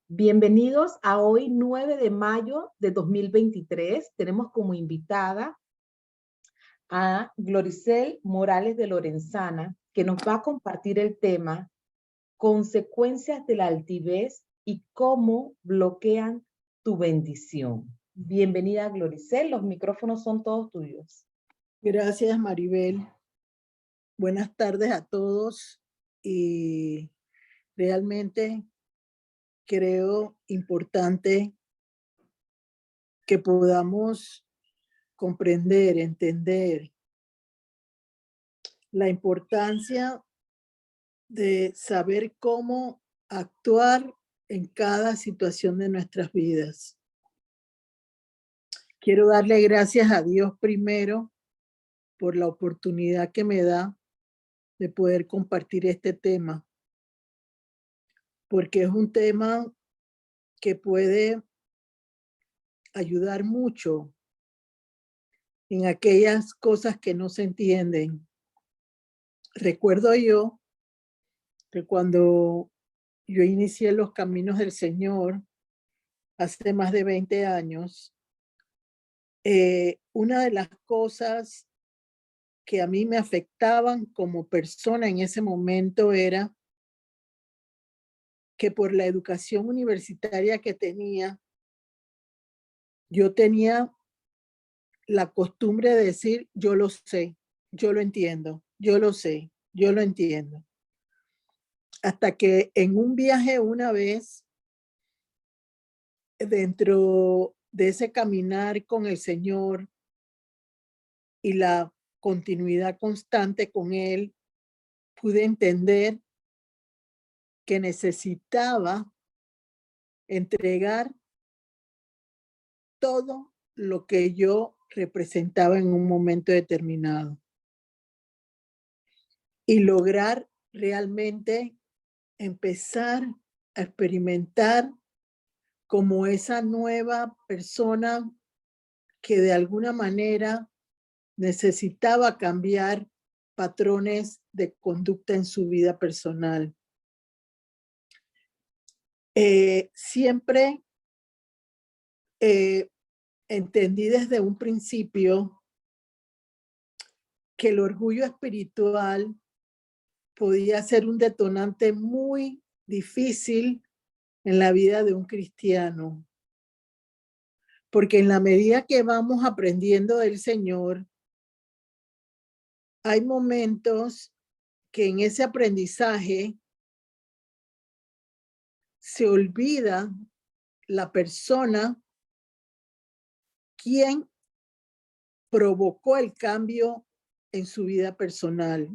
Bienvenidos a hoy 9 de mayo de 2023. Tenemos como invitada a Gloricel Morales de Lorenzana, que nos va a compartir el tema consecuencias de la altivez y cómo bloquean tu bendición. Bienvenida, Gloricel. Los micrófonos son todos tuyos. Gracias, Maribel. Buenas tardes a todos y realmente creo importante que podamos comprender, entender la importancia de saber cómo actuar en cada situación de nuestras vidas. Quiero darle gracias a Dios primero por la oportunidad que me da de poder compartir este tema, porque es un tema que puede ayudar mucho en aquellas cosas que no se entienden. Recuerdo yo que cuando yo inicié los caminos del Señor hace más de 20 años, una de las cosas que a mí me afectaban como persona en ese momento era que por la educación universitaria que tenía, yo tenía la costumbre de decir, yo lo sé, yo lo entiendo, yo lo sé, yo lo entiendo. Hasta que en un viaje una vez, dentro de ese caminar con el Señor y la continuidad constante con Él, pude entender que necesitaba entregar todo lo que yo representaba en un momento determinado y lograr realmente empezar a experimentar como esa nueva persona que de alguna manera necesitaba cambiar patrones de conducta en su vida personal. Siempre entendí desde un principio que el orgullo espiritual podía ser un detonante muy difícil en la vida de un cristiano, porque en la medida que vamos aprendiendo del Señor, hay momentos que en ese aprendizaje se olvida la persona quien provocó el cambio en su vida personal.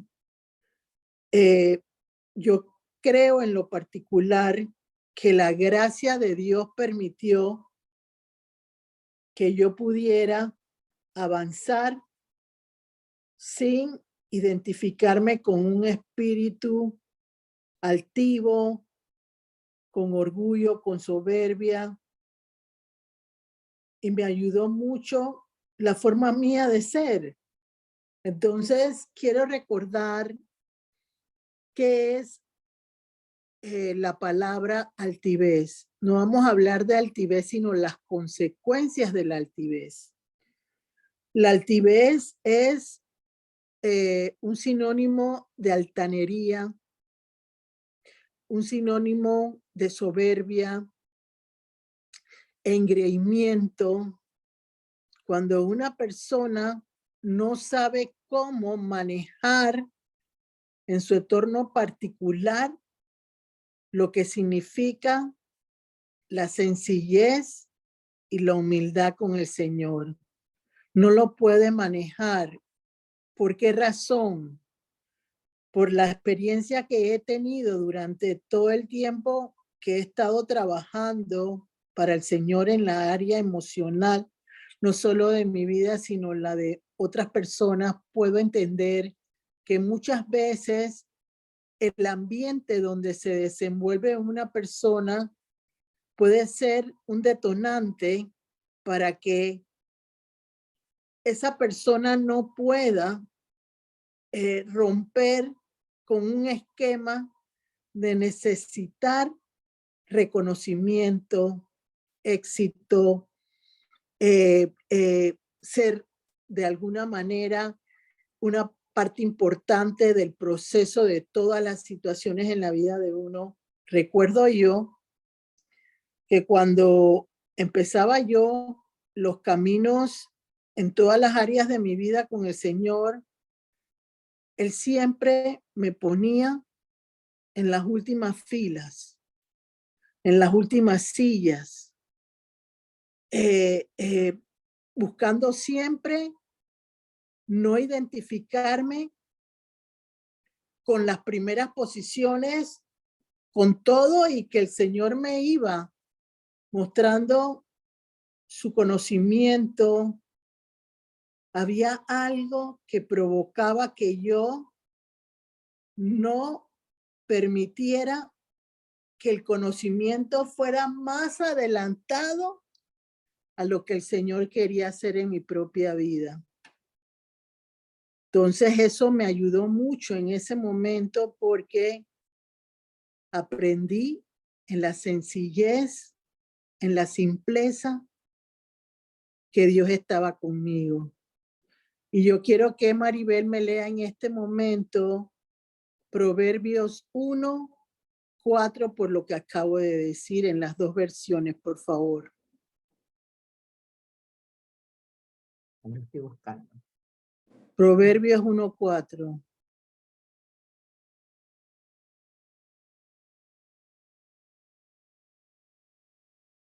Yo creo en lo particular que la gracia de Dios permitió que yo pudiera avanzar sin identificarme con un espíritu altivo, con orgullo, con soberbia, y me ayudó mucho la forma mía de ser. Entonces, quiero recordar qué es la palabra altivez. No vamos a hablar de altivez, sino las consecuencias de la altivez. La altivez es un sinónimo de altanería, un sinónimo de soberbia, engreimiento. Cuando una persona no sabe cómo manejar en su entorno particular lo que significa la sencillez y la humildad con el Señor. No lo puede manejar. ¿Por qué razón? Por la experiencia que he tenido durante todo el tiempo que he estado trabajando para el Señor en la área emocional, no solo de mi vida, sino la de otras personas. Puedo entender que muchas veces el ambiente donde se desenvuelve una persona puede ser un detonante para que esa persona no pueda romper con un esquema de necesitar reconocimiento, éxito, ser de alguna manera una parte importante del proceso de todas las situaciones en la vida de uno. Recuerdo yo que cuando empezaba yo los caminos en todas las áreas de mi vida con el Señor, Él siempre me ponía en las últimas filas, en las últimas sillas, buscando siempre no identificarme con las primeras posiciones, con todo, y que el Señor me iba mostrando su conocimiento. Había algo que provocaba que yo no permitiera que el conocimiento fuera más adelantado a lo que el Señor quería hacer en mi propia vida. Entonces eso me ayudó mucho en ese momento porque aprendí en la sencillez, en la simpleza, que Dios estaba conmigo. Y yo quiero que Maribel me lea en este momento Proverbios 1:4 por lo que acabo de decir en las dos versiones, por favor. Lo estoy buscando. Proverbios 1:4.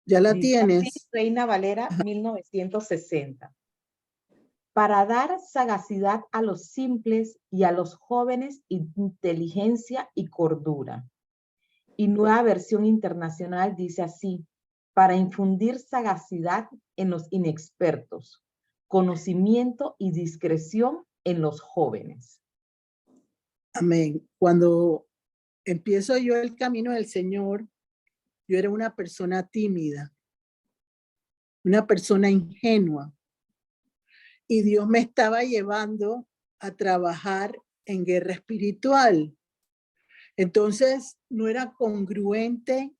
¿Ya la Dice así, tienes? Reina Valera, 1960. Para dar sagacidad a los simples y a los jóvenes, inteligencia y cordura. Y Nueva Versión Internacional dice así: para infundir sagacidad en los inexpertos, conocimiento y discreción en los jóvenes. Amén. Cuando empiezo yo el camino del Señor, yo era una persona tímida, una persona ingenua, y Dios me estaba llevando a trabajar en guerra espiritual. Entonces, no era congruente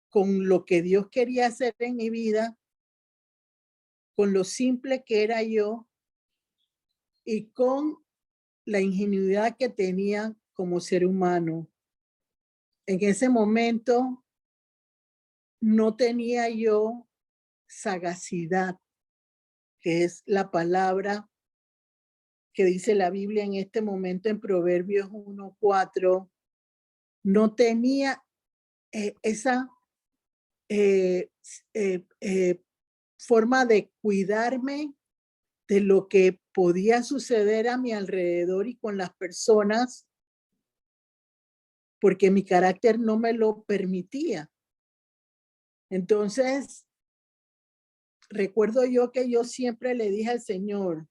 con lo que Dios quería hacer en mi vida, con lo simple que era yo y con la ingenuidad que tenía como ser humano. En ese momento no tenía yo sagacidad, que es la palabra que dice la Biblia en este momento en Proverbios 1:4. No tenía esa forma de cuidarme de lo que podía suceder a mi alrededor y con las personas, porque mi carácter no me lo permitía. Entonces, recuerdo yo que yo siempre le dije al Señor,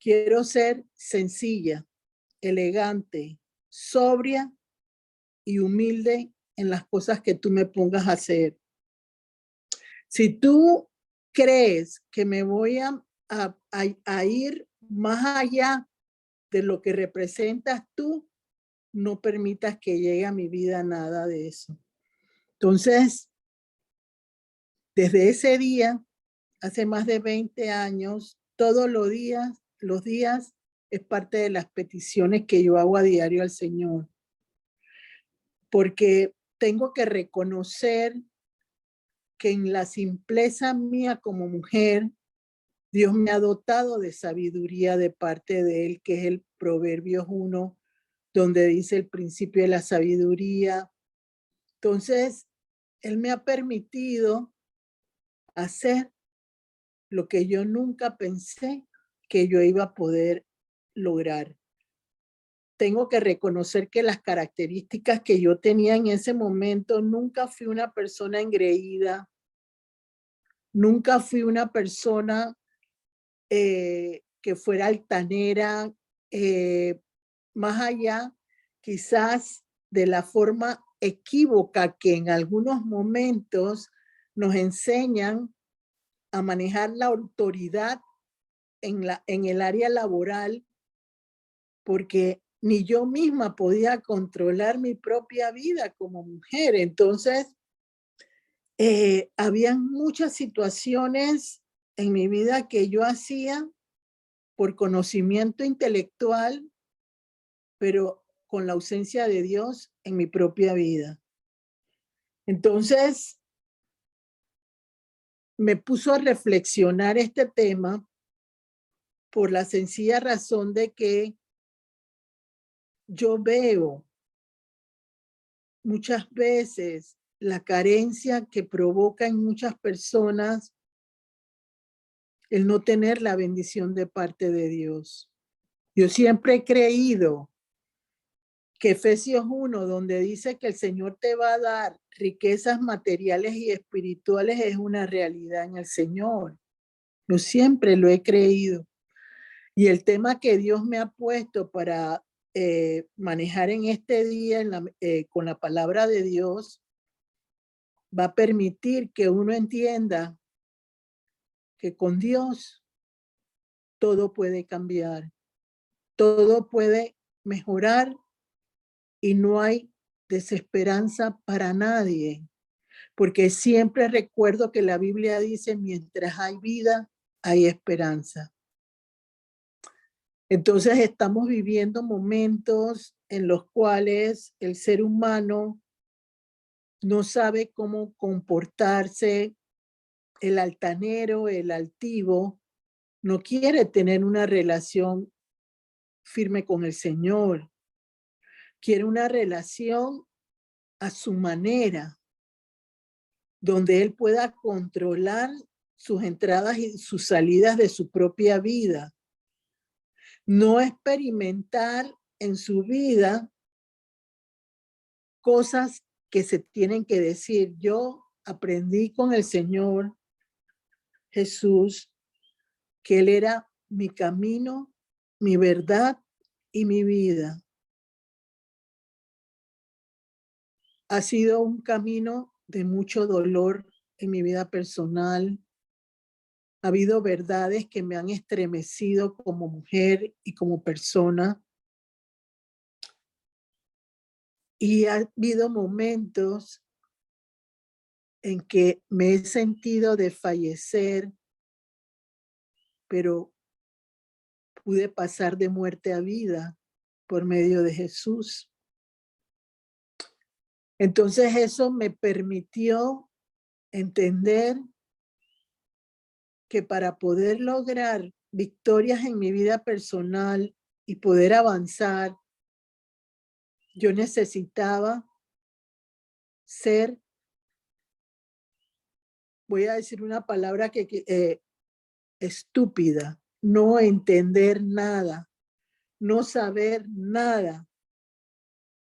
quiero ser sencilla, elegante, sobria y humilde en las cosas que tú me pongas a hacer. Si tú crees que me voy a ir más allá de lo que representas tú, no permitas que llegue a mi vida nada de eso. Entonces, desde ese día, hace más de 20 años, todos los días es parte de las peticiones que yo hago a diario al Señor. Porque tengo que reconocer que en la simpleza mía como mujer, Dios me ha dotado de sabiduría de parte de Él, que es el Proverbios 1, donde dice el principio de la sabiduría. Entonces, Él me ha permitido hacer lo que yo nunca pensé que yo iba a poder lograr. Tengo que reconocer que las características que yo tenía en ese momento, nunca fui una persona engreída, nunca fui una persona que fuera altanera, más allá quizás de la forma equívoca que en algunos momentos nos enseñan a manejar la autoridad en el área laboral, porque ni yo misma podía controlar mi propia vida como mujer. Entonces, habían muchas situaciones en mi vida que yo hacía por conocimiento intelectual, pero con la ausencia de Dios en mi propia vida. Entonces, me puso a reflexionar este tema por la sencilla razón de que yo veo muchas veces la carencia que provoca en muchas personas el no tener la bendición de parte de Dios. Yo siempre he creído que Efesios 1, donde dice que el Señor te va a dar riquezas materiales y espirituales, es una realidad en el Señor. Yo siempre lo he creído. Y el tema que Dios me ha puesto para manejar en este día con la palabra de Dios va a permitir que uno entienda que con Dios todo puede cambiar, todo puede mejorar y no hay desesperanza para nadie, porque siempre recuerdo que la Biblia dice, mientras hay vida, hay esperanza. Entonces estamos viviendo momentos en los cuales el ser humano no sabe cómo comportarse. El altanero, el altivo, no quiere tener una relación firme con el Señor. Quiere una relación a su manera, donde él pueda controlar sus entradas y sus salidas de su propia vida. No experimentar en su vida cosas que se tienen que decir. Yo aprendí con el Señor Jesús que Él era mi camino, mi verdad y mi vida. Ha sido un camino de mucho dolor en mi vida personal. Ha habido verdades que me han estremecido como mujer y como persona. Y ha habido momentos en que me he sentido de fallecer, pero pude pasar de muerte a vida por medio de Jesús. Entonces eso me permitió entender que para poder lograr victorias en mi vida personal y poder avanzar, yo necesitaba ser, voy a decir una palabra que estúpida, no entender nada, no saber nada,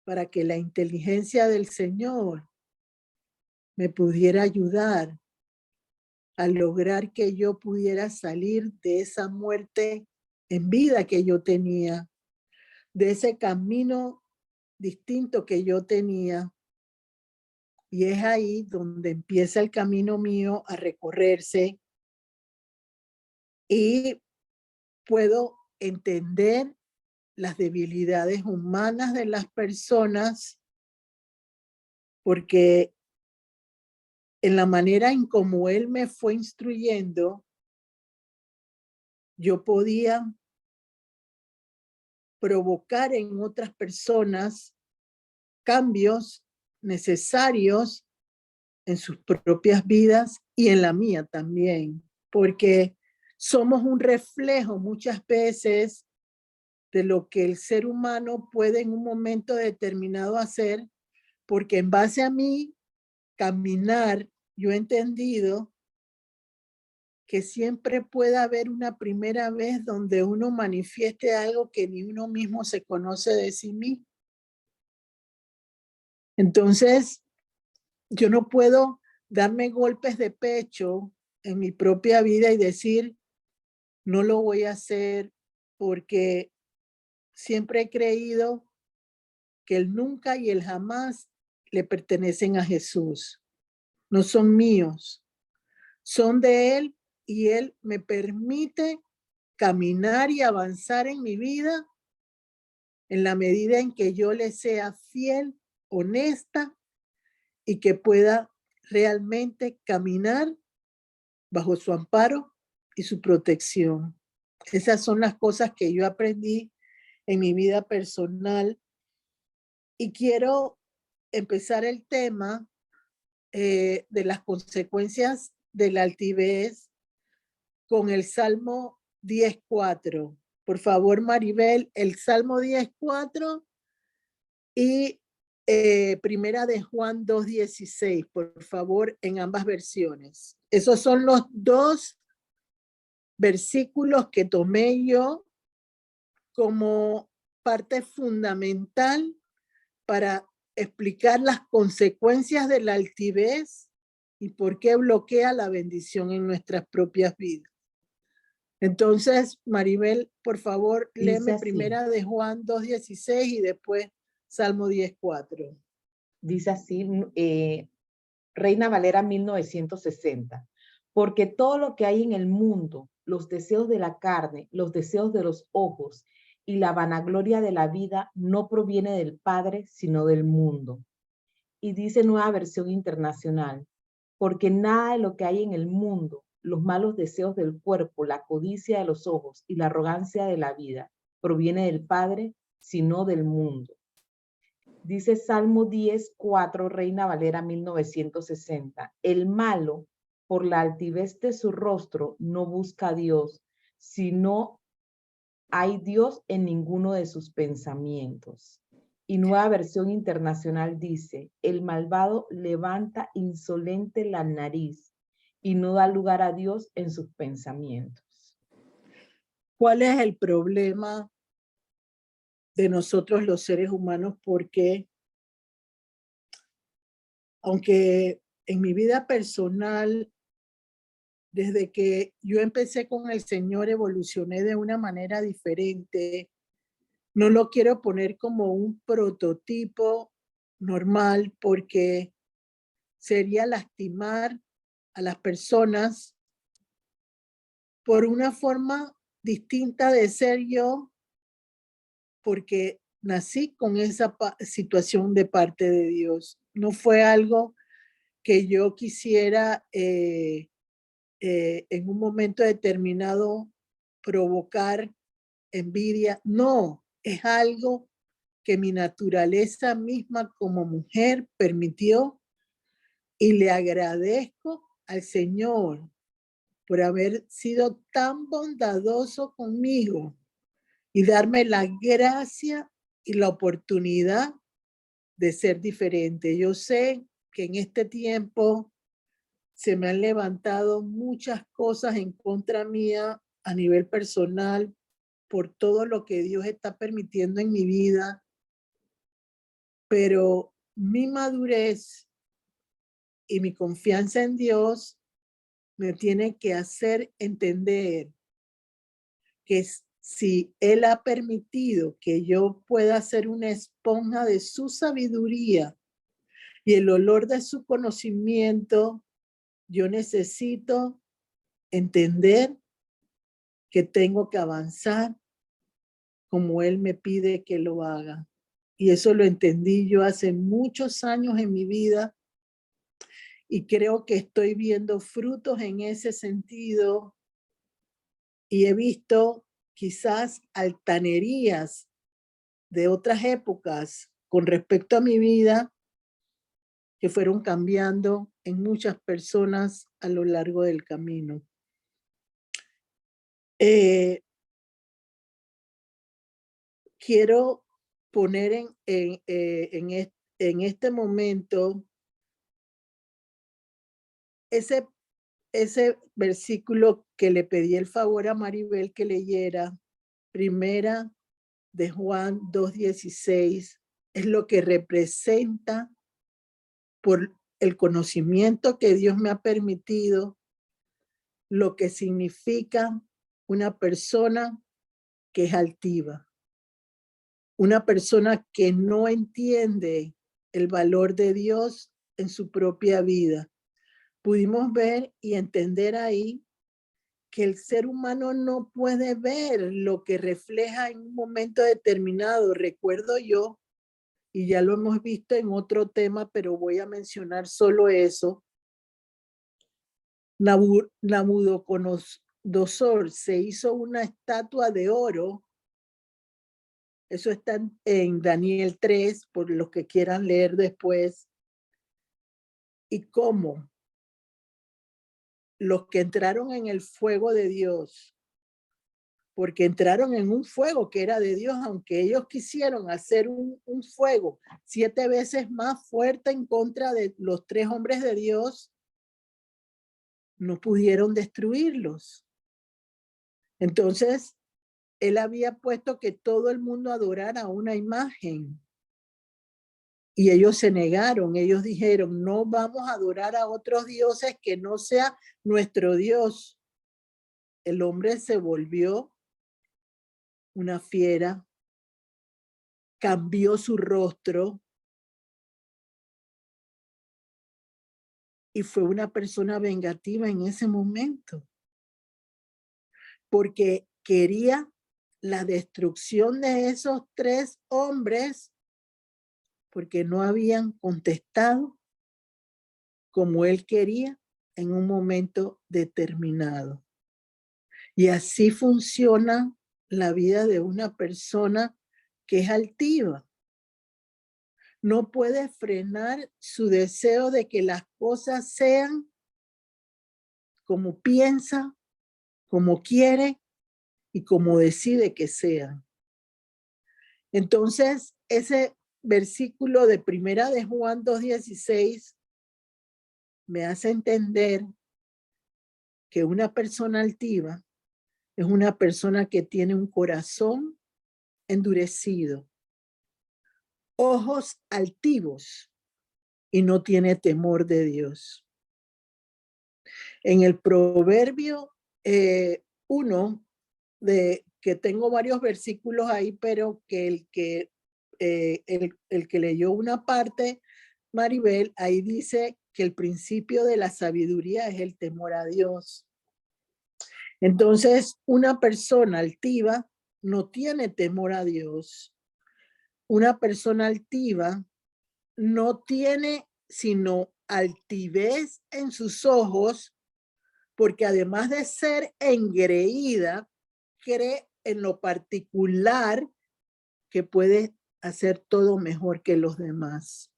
para que la inteligencia del Señor me pudiera ayudar a lograr que yo pudiera salir de esa muerte en vida que yo tenía, de ese camino distinto que yo tenía. Y es ahí donde empieza el camino mío a recorrerse y puedo entender las debilidades humanas de las personas, porque en la manera en como él me fue instruyendo, yo podía provocar en otras personas cambios necesarios en sus propias vidas y en la mía también, porque somos un reflejo muchas veces de lo que el ser humano puede en un momento determinado hacer, porque en base a mí caminar, yo he entendido que siempre puede haber una primera vez donde uno manifieste algo que ni uno mismo se conoce de sí mismo. Entonces, yo no puedo darme golpes de pecho en mi propia vida y decir, no lo voy a hacer, porque siempre he creído que el nunca y el jamás le pertenecen a Jesús. No son míos, son de Él, y Él me permite caminar y avanzar en mi vida en la medida en que yo le sea fiel, honesta y que pueda realmente caminar bajo su amparo y su protección. Esas son las cosas que yo aprendí en mi vida personal y quiero empezar el tema de las consecuencias de la altivez con el Salmo 10:4. Por favor, Maribel, el Salmo 10:4 y Primera de Juan 2:16, por favor, en ambas versiones. Esos son los dos versículos que tomé yo como parte fundamental para explicar las consecuencias de la altivez y por qué bloquea la bendición en nuestras propias vidas. Entonces, Maribel, por favor, léeme Primera de Juan 2:16 y después Salmo 10:4. Dice así, Reina Valera 1960. Porque todo lo que hay en el mundo, los deseos de la carne, los deseos de los ojos y la vanagloria de la vida no proviene del Padre, sino del mundo. Y dice Nueva Versión Internacional, porque nada de lo que hay en el mundo, los malos deseos del cuerpo, la codicia de los ojos y la arrogancia de la vida, proviene del Padre, sino del mundo. Dice Salmo 10:4, Reina Valera 1960. El malo, por la altivez de su rostro, no busca a Dios, sino hay Dios en ninguno de sus pensamientos. Y Nueva Versión Internacional dice, el malvado levanta insolente la nariz y no da lugar a Dios en sus pensamientos. ¿Cuál es el problema de nosotros los seres humanos? Porque aunque en mi vida personal, desde que yo empecé con el Señor, evolucioné de una manera diferente, no lo quiero poner como un prototipo normal porque sería lastimar a las personas por una forma distinta de ser yo, porque nací con esa situación de parte de Dios. No fue algo que yo quisiera en un momento determinado provocar envidia. No, es algo que mi naturaleza misma como mujer permitió y le agradezco al Señor por haber sido tan bondadoso conmigo y darme la gracia y la oportunidad de ser diferente. Yo sé que en este tiempo se me han levantado muchas cosas en contra mía a nivel personal por todo lo que Dios está permitiendo en mi vida, pero mi madurez y mi confianza en Dios me tiene que hacer entender que si Él ha permitido que yo pueda ser una esponja de su sabiduría y el olor de su conocimiento, yo necesito entender que tengo que avanzar como Él me pide que lo haga. Y eso lo entendí yo hace muchos años en mi vida y creo que estoy viendo frutos en ese sentido y he visto quizás altanerías de otras épocas con respecto a mi vida que fueron cambiando en muchas personas a lo largo del camino. Quiero poner en este momento ese versículo que le pedí el favor a Maribel que leyera, Primera de Juan 2:16, es lo que representa por el conocimiento que Dios me ha permitido, lo que significa una persona que es altiva, una persona que no entiende el valor de Dios en su propia vida. Pudimos ver y entender ahí que el ser humano no puede ver lo que refleja en un momento determinado. Recuerdo yo, y ya lo hemos visto en otro tema, pero voy a mencionar solo eso. Nabucodonosor se hizo una estatua de oro. Eso está en Daniel 3, por los que quieran leer después. Y cómo los que entraron en el fuego de Dios, porque entraron en un fuego que era de Dios, aunque ellos quisieron hacer un fuego 7 veces más fuerte en contra de los 3 hombres de Dios, no pudieron destruirlos. Entonces, él había puesto que todo el mundo adorara una imagen. Y ellos se negaron, ellos dijeron, no vamos a adorar a otros dioses que no sea nuestro Dios. El hombre se volvió una fiera, cambió su rostro y fue una persona vengativa en ese momento, porque quería la destrucción de esos 3 hombres porque no habían contestado como él quería en un momento determinado. Y así funciona la vida de una persona que es altiva. No puede frenar su deseo de que las cosas sean como piensa, como quiere y como decide que sean. Entonces, ese versículo de Primera de Juan 2:16 me hace entender que una persona altiva es una persona que tiene un corazón endurecido, ojos altivos y no tiene temor de Dios. En el Proverbio 1, que tengo varios versículos ahí, pero que el que leyó una parte, Maribel, ahí dice que el principio de la sabiduría es el temor a Dios. Entonces, una persona altiva no tiene temor a Dios. Una persona altiva no tiene sino altivez en sus ojos, porque además de ser engreída, cree en lo particular que puede hacer todo mejor que los demás.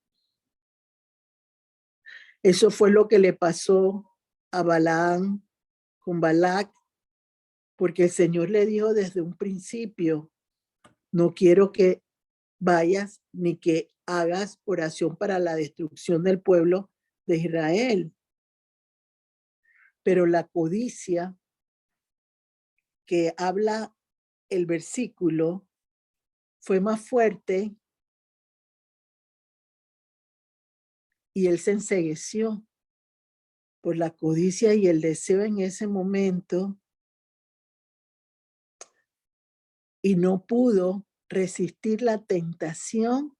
Eso fue lo que le pasó a Balaam con Balac, porque el Señor le dijo desde un principio, no quiero que vayas ni que hagas oración para la destrucción del pueblo de Israel. Pero la codicia que habla el versículo fue más fuerte y él se encegueció por la codicia y el deseo en ese momento y no pudo resistir la tentación,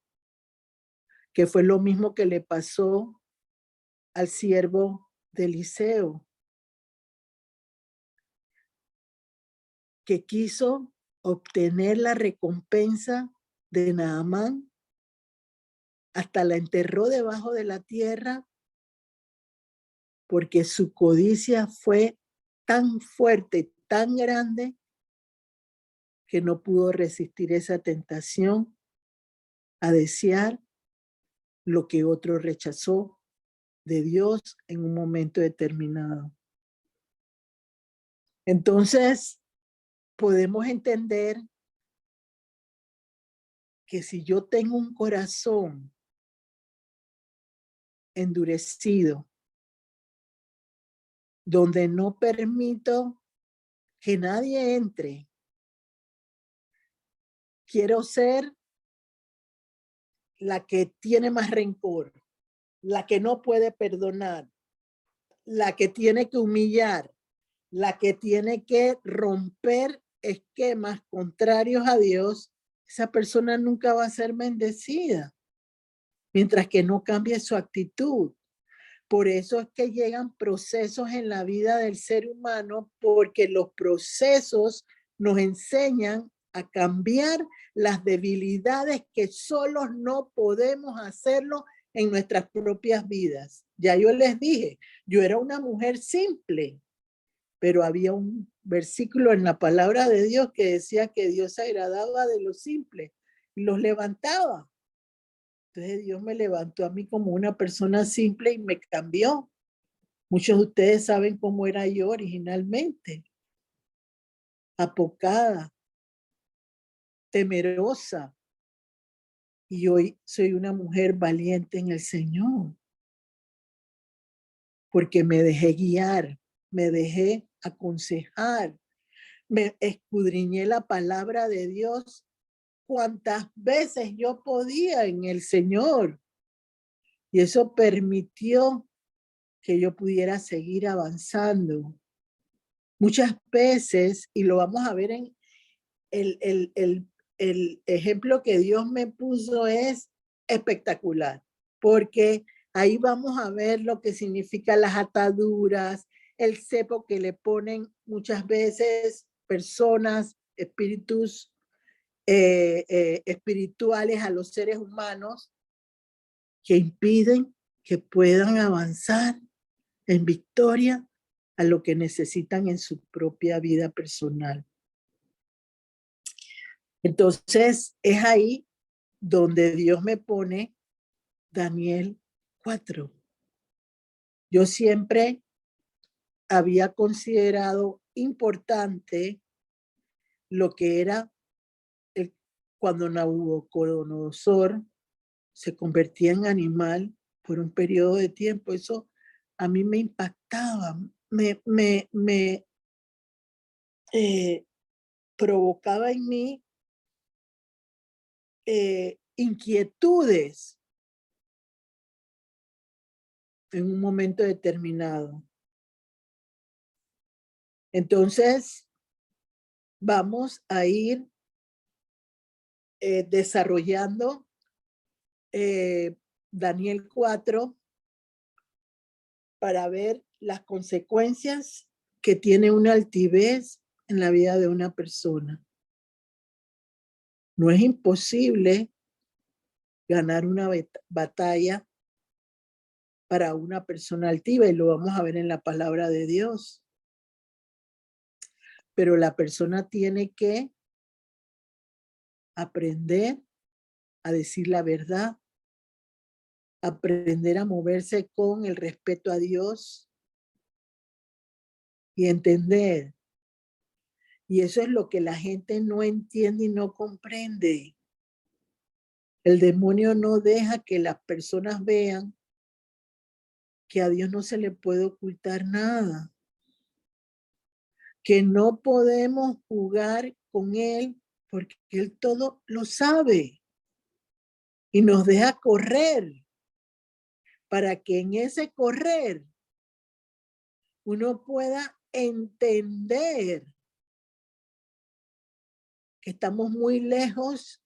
que fue lo mismo que le pasó al siervo de Eliseo, que quiso obtener la recompensa de Naamán, hasta la enterró debajo de la tierra, porque su codicia fue tan fuerte, tan grande, que no pudo resistir esa tentación a desear lo que otro rechazó de Dios en un momento determinado. Entonces, podemos entender que si yo tengo un corazón endurecido, donde no permito que nadie entre, quiero ser la que tiene más rencor, la que no puede perdonar, la que tiene que humillar, la que tiene que romper esquemas contrarios a Dios, esa persona nunca va a ser bendecida, mientras que no cambie su actitud. Por eso es que llegan procesos en la vida del ser humano, porque los procesos nos enseñan a cambiar las debilidades que solos no podemos hacerlo en nuestras propias vidas. Ya yo les dije, yo era una mujer simple, pero había un versículo en la palabra de Dios que decía que Dios se agradaba de los simples y los levantaba. Entonces Dios me levantó a mí como una persona simple y me cambió. Muchos de ustedes saben cómo era yo originalmente. Apocada, temerosa. Y hoy soy una mujer valiente en el Señor. Porque me dejé guiar, me dejé aconsejar, me escudriñé la palabra de Dios cuantas veces yo podía en el Señor. Y eso permitió que yo pudiera seguir avanzando. Muchas veces, y lo vamos a ver en el ejemplo que Dios me puso es espectacular, porque ahí vamos a ver lo que significan las ataduras, el cepo que le ponen muchas veces personas, espíritus espirituales a los seres humanos que impiden que puedan avanzar en victoria a lo que necesitan en su propia vida personal. Entonces es ahí donde Dios me pone Daniel 4. Yo siempre había considerado importante lo que era cuando Nabucodonosor se convertía en animal por un periodo de tiempo. Eso a mí me impactaba, me provocaba en mí inquietudes en un momento determinado. Entonces, vamos a ir desarrollando Daniel 4 para ver las consecuencias que tiene una altivez en la vida de una persona. No es imposible ganar una batalla para una persona altiva, y lo vamos a ver en la palabra de Dios. Pero la persona tiene que aprender a decir la verdad, aprender a moverse con el respeto a Dios y entender. Y eso es lo que la gente no entiende y no comprende. El demonio no deja que las personas vean que a Dios no se le puede ocultar nada, que no podemos jugar con Él porque Él todo lo sabe y nos deja correr para que en ese correr uno pueda entender que estamos muy lejos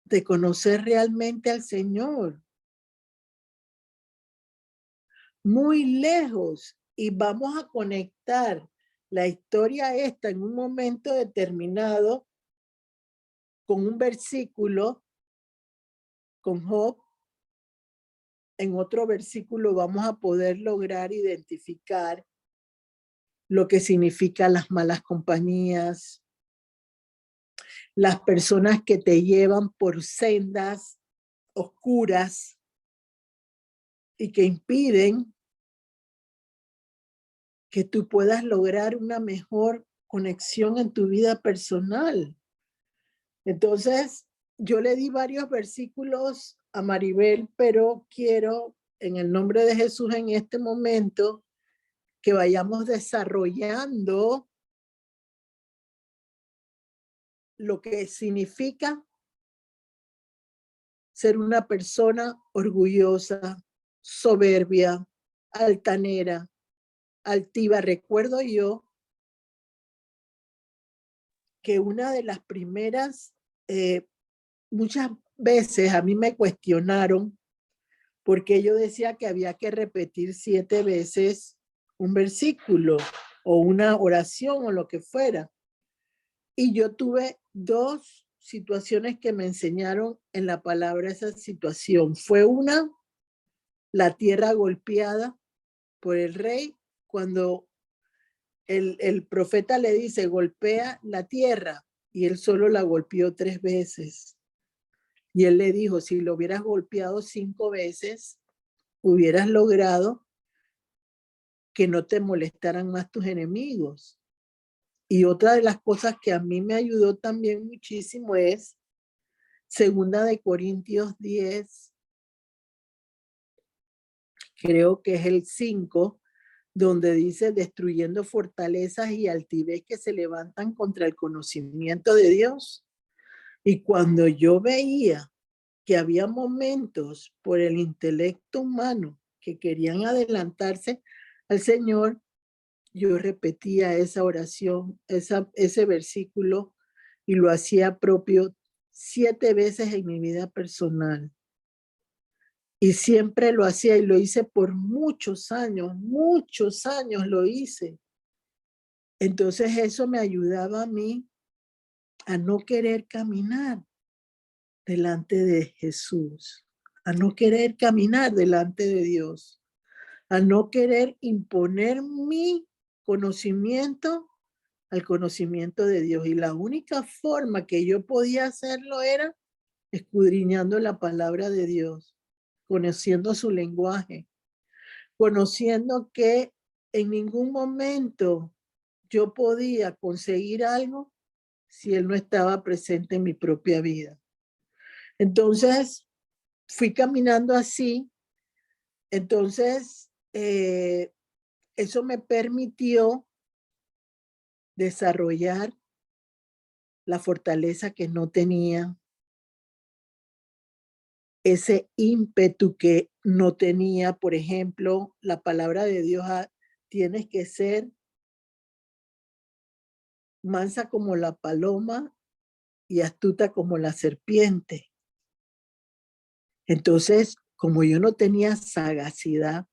de conocer realmente al Señor. Muy lejos, y vamos a conectar la historia esta en un momento determinado con un versículo, con Job. En otro versículo vamos a poder lograr identificar lo que significan las malas compañías, las personas que te llevan por sendas oscuras y que impiden que tú puedas lograr una mejor conexión en tu vida personal. Entonces, yo le di varios versículos a Maribel, pero quiero, en el nombre de Jesús, en este momento, que vayamos desarrollando lo que significa ser una persona orgullosa, soberbia, altanera, altiva. Recuerdo yo que una de las primeras, muchas veces a mí me cuestionaron porque yo decía que había que repetir 7 veces un versículo o una oración o lo que fuera. Y yo tuve 2 situaciones que me enseñaron en la palabra esa situación. Fue una, la tierra golpeada por el rey, cuando el profeta le dice, golpea la tierra, y él solo la golpeó 3 veces. Y él le dijo, si lo hubieras golpeado 5 veces, hubieras logrado que no te molestaran más tus enemigos. Y otra de las cosas que a mí me ayudó también muchísimo es 2 Corintios 10, creo que es el 5, donde dice, destruyendo fortalezas y altivez que se levantan contra el conocimiento de Dios. Y cuando yo veía que había momentos por el intelecto humano que querían adelantarse al Señor, yo repetía esa oración, ese versículo, y lo hacía propio 7 veces en mi vida personal. Y siempre lo hacía, y lo hice por muchos años lo hice. Entonces eso me ayudaba a mí a no querer caminar delante de Jesús, a no querer caminar delante de Dios, a no querer imponer mi conocimiento al conocimiento de Dios. Y la única forma que yo podía hacerlo era escudriñando la palabra de Dios, conociendo su lenguaje, conociendo que en ningún momento yo podía conseguir algo si Él no estaba presente en mi propia vida. Entonces, fui caminando así. Entonces, eso me permitió desarrollar la fortaleza que no tenía, ese ímpetu que no tenía. Por ejemplo, la palabra de Dios, tienes que ser mansa como la paloma y astuta como la serpiente. Entonces, como yo no tenía sagacidad,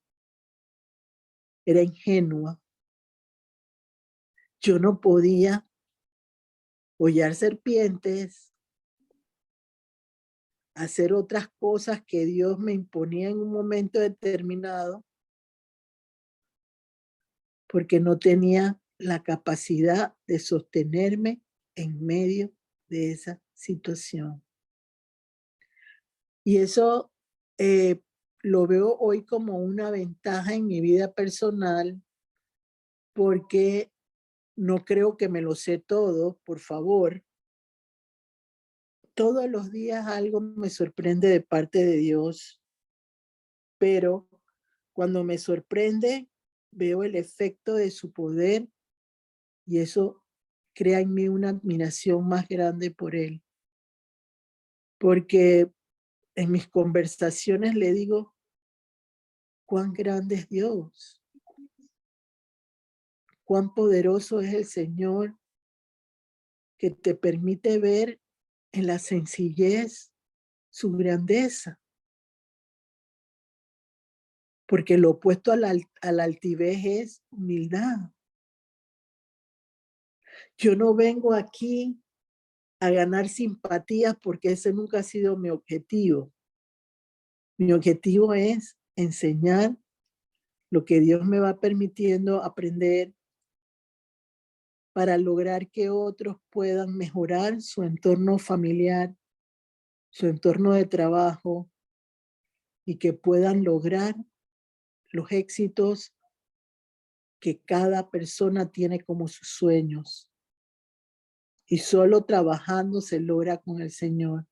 era ingenua, yo no podía hollar serpientes, hacer otras cosas que Dios me imponía en un momento determinado, porque no tenía la capacidad de sostenerme en medio de esa situación. Y eso lo veo hoy como una ventaja en mi vida personal, porque no creo que me lo sé todo, por favor. Todos los días algo me sorprende de parte de Dios, pero cuando me sorprende, veo el efecto de su poder, y eso crea en mí una admiración más grande por Él. Porque en mis conversaciones le digo, cuán grande es Dios, cuán poderoso es el Señor, que te permite ver en la sencillez su grandeza. Porque lo opuesto a la altivez es humildad. Yo no vengo aquí a ganar simpatías, porque ese nunca ha sido mi objetivo. Mi objetivo es enseñar lo que Dios me va permitiendo aprender, para lograr que otros puedan mejorar su entorno familiar, su entorno de trabajo, y que puedan lograr los éxitos que cada persona tiene como sus sueños. Y solo trabajando se logra con el Señor.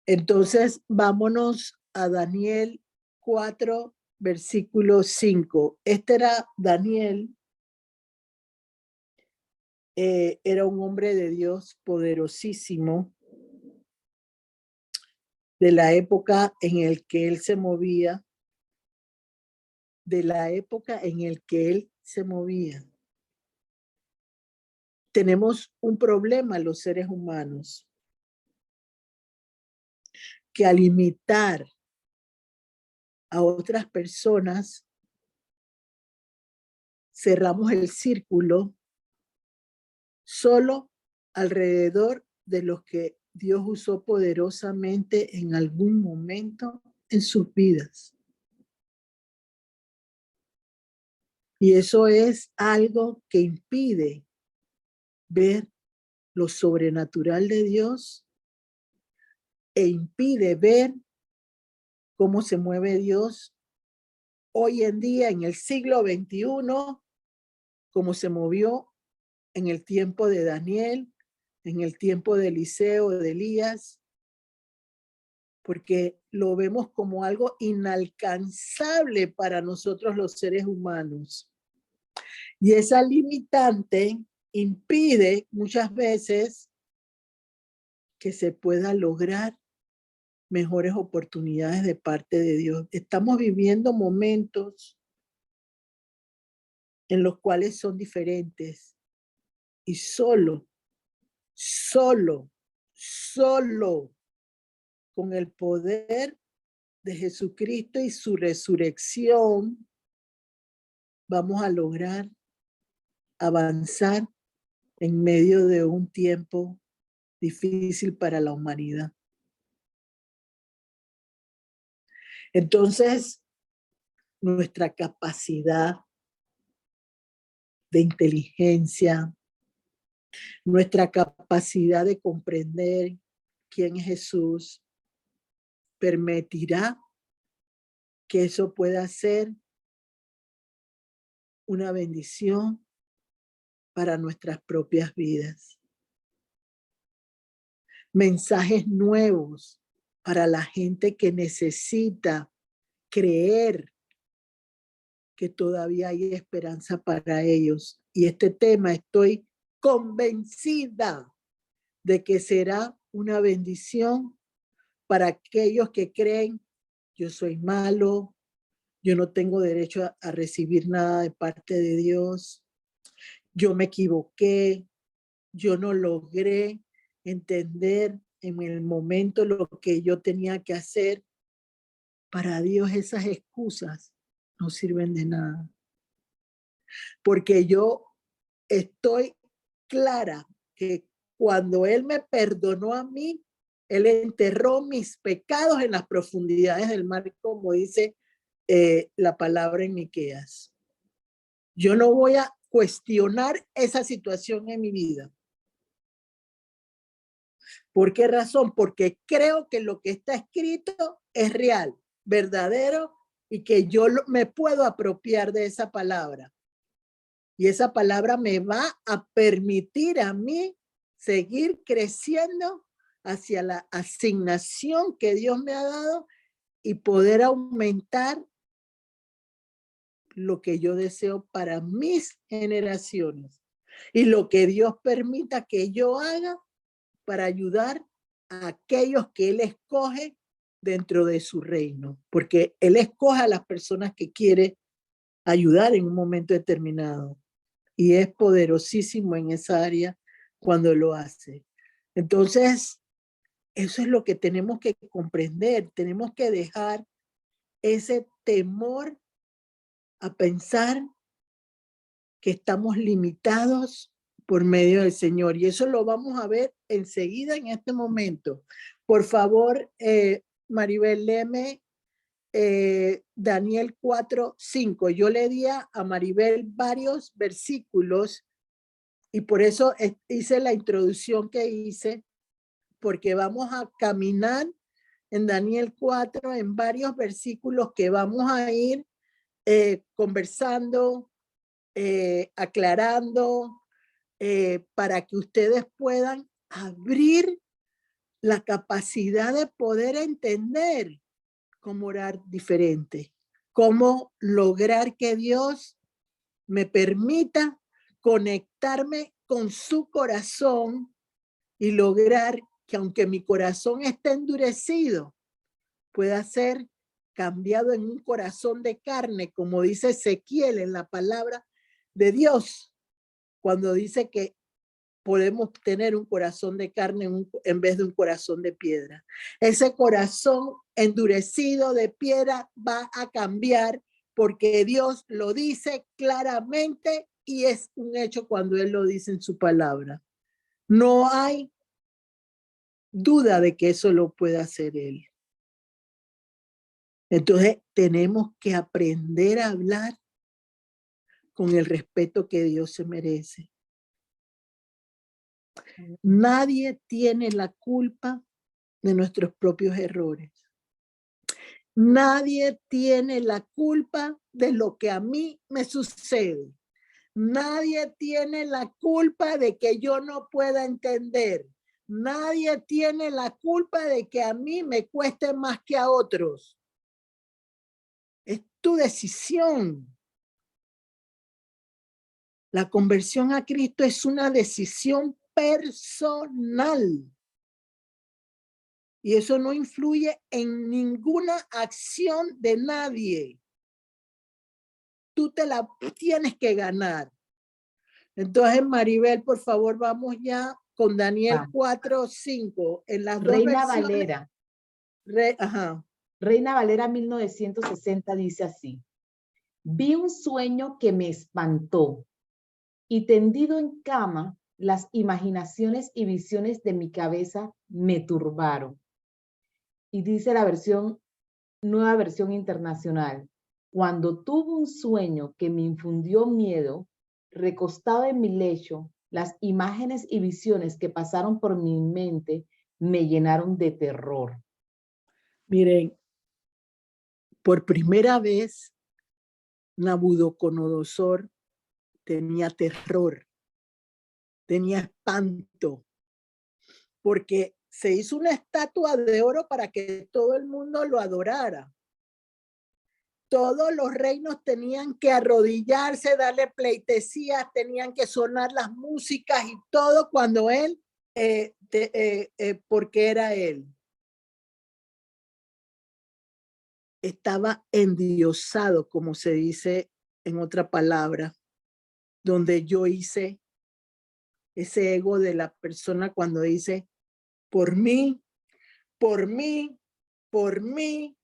Entonces, vámonos a Daniel 4, versículo 5. Este era Daniel. Era un hombre de Dios poderosísimo, de la época en el que él se movía, Tenemos un problema los seres humanos, que al imitar a otras personas, cerramos el círculo solo alrededor de los que Dios usó poderosamente en algún momento en sus vidas. Y eso es algo que impide ver lo sobrenatural de Dios e impide ver cómo se mueve Dios hoy en día en el siglo XXI, como se movió en el tiempo de Daniel, en el tiempo de Eliseo, de Elías, porque lo vemos como algo inalcanzable para nosotros los seres humanos. Y esa limitante impide muchas veces que se pueda lograr mejores oportunidades de parte de Dios. Estamos viviendo momentos en los cuales son diferentes y solo con el poder de Jesucristo y su resurrección vamos a lograr avanzar en medio de un tiempo difícil para la humanidad. Entonces, nuestra capacidad de inteligencia, nuestra capacidad de comprender quién es Jesús, permitirá que eso pueda ser una bendición para nuestras propias vidas. Mensajes nuevos para la gente que necesita creer que todavía hay esperanza para ellos. Y este tema estoy convencida de que será una bendición para aquellos que creen, yo soy malo, yo no tengo derecho a recibir nada de parte de Dios, yo me equivoqué, yo no logré entender en el momento lo que yo tenía que hacer. Para Dios esas excusas no sirven de nada. Porque yo estoy clara que cuando Él me perdonó a mí, Él enterró mis pecados en las profundidades del mar, como dice la palabra en Miqueas. Yo no voy a cuestionar esa situación en mi vida. ¿Por qué razón? Porque creo que lo que está escrito es real, verdadero, y que yo me puedo apropiar de esa palabra. Y esa palabra me va a permitir a mí seguir creciendo hacia la asignación que Dios me ha dado y poder aumentar lo que yo deseo para mis generaciones y lo que Dios permita que yo haga para ayudar a aquellos que Él escoge dentro de su reino, porque Él escoge a las personas que quiere ayudar en un momento determinado y es poderosísimo en esa área cuando lo hace. Entonces, eso es lo que tenemos que comprender, tenemos que dejar ese temor a pensar que estamos limitados por medio del Señor. Y eso lo vamos a ver enseguida en este momento. Por favor, Maribel, léeme Daniel 4:5. Yo le di a Maribel varios versículos y por eso hice la introducción que hice, porque vamos a caminar en Daniel 4 en varios versículos que vamos a ir conversando, aclarando, para que ustedes puedan abrir la capacidad de poder entender cómo orar diferente, cómo lograr que Dios me permita conectarme con su corazón y lograr que aunque mi corazón esté endurecido, pueda ser cambiado en un corazón de carne, como dice Ezequiel en la palabra de Dios, cuando dice que podemos tener un corazón de carne en vez de un corazón de piedra. Ese corazón endurecido de piedra va a cambiar porque Dios lo dice claramente y es un hecho cuando Él lo dice en su palabra. No hay duda de que eso lo puede hacer Él. Entonces tenemos que aprender a hablar con el respeto que Dios se merece. Nadie tiene la culpa de nuestros propios errores. Nadie tiene la culpa de lo que a mí me sucede. Nadie tiene la culpa de que yo no pueda entender. Nadie tiene la culpa de que a mí me cueste más que a otros. Es tu decisión. La conversión a Cristo es una decisión personal. Y eso no influye en ninguna acción de nadie. Tú te la tienes que ganar. Entonces, Maribel, por favor, vamos ya con Daniel 4:5. En las dos Reina versiones. Valera. Ajá. Reina Valera 1960 dice así: vi un sueño que me espantó y tendido en cama, las imaginaciones y visiones de mi cabeza me turbaron. Y dice la nueva versión internacional: cuando tuve un sueño que me infundió miedo, recostado en mi lecho, las imágenes y visiones que pasaron por mi mente me llenaron de terror. Miren, por primera vez, Nabucodonosor tenía terror, tenía espanto, porque se hizo una estatua de oro para que todo el mundo lo adorara. Todos los reinos tenían que arrodillarse, darle pleitesía, tenían que sonar las músicas y todo cuando él, porque era él. Estaba endiosado, como se dice en otra palabra, donde yo hice ese ego de la persona cuando dice, por mí, por mí, por mí,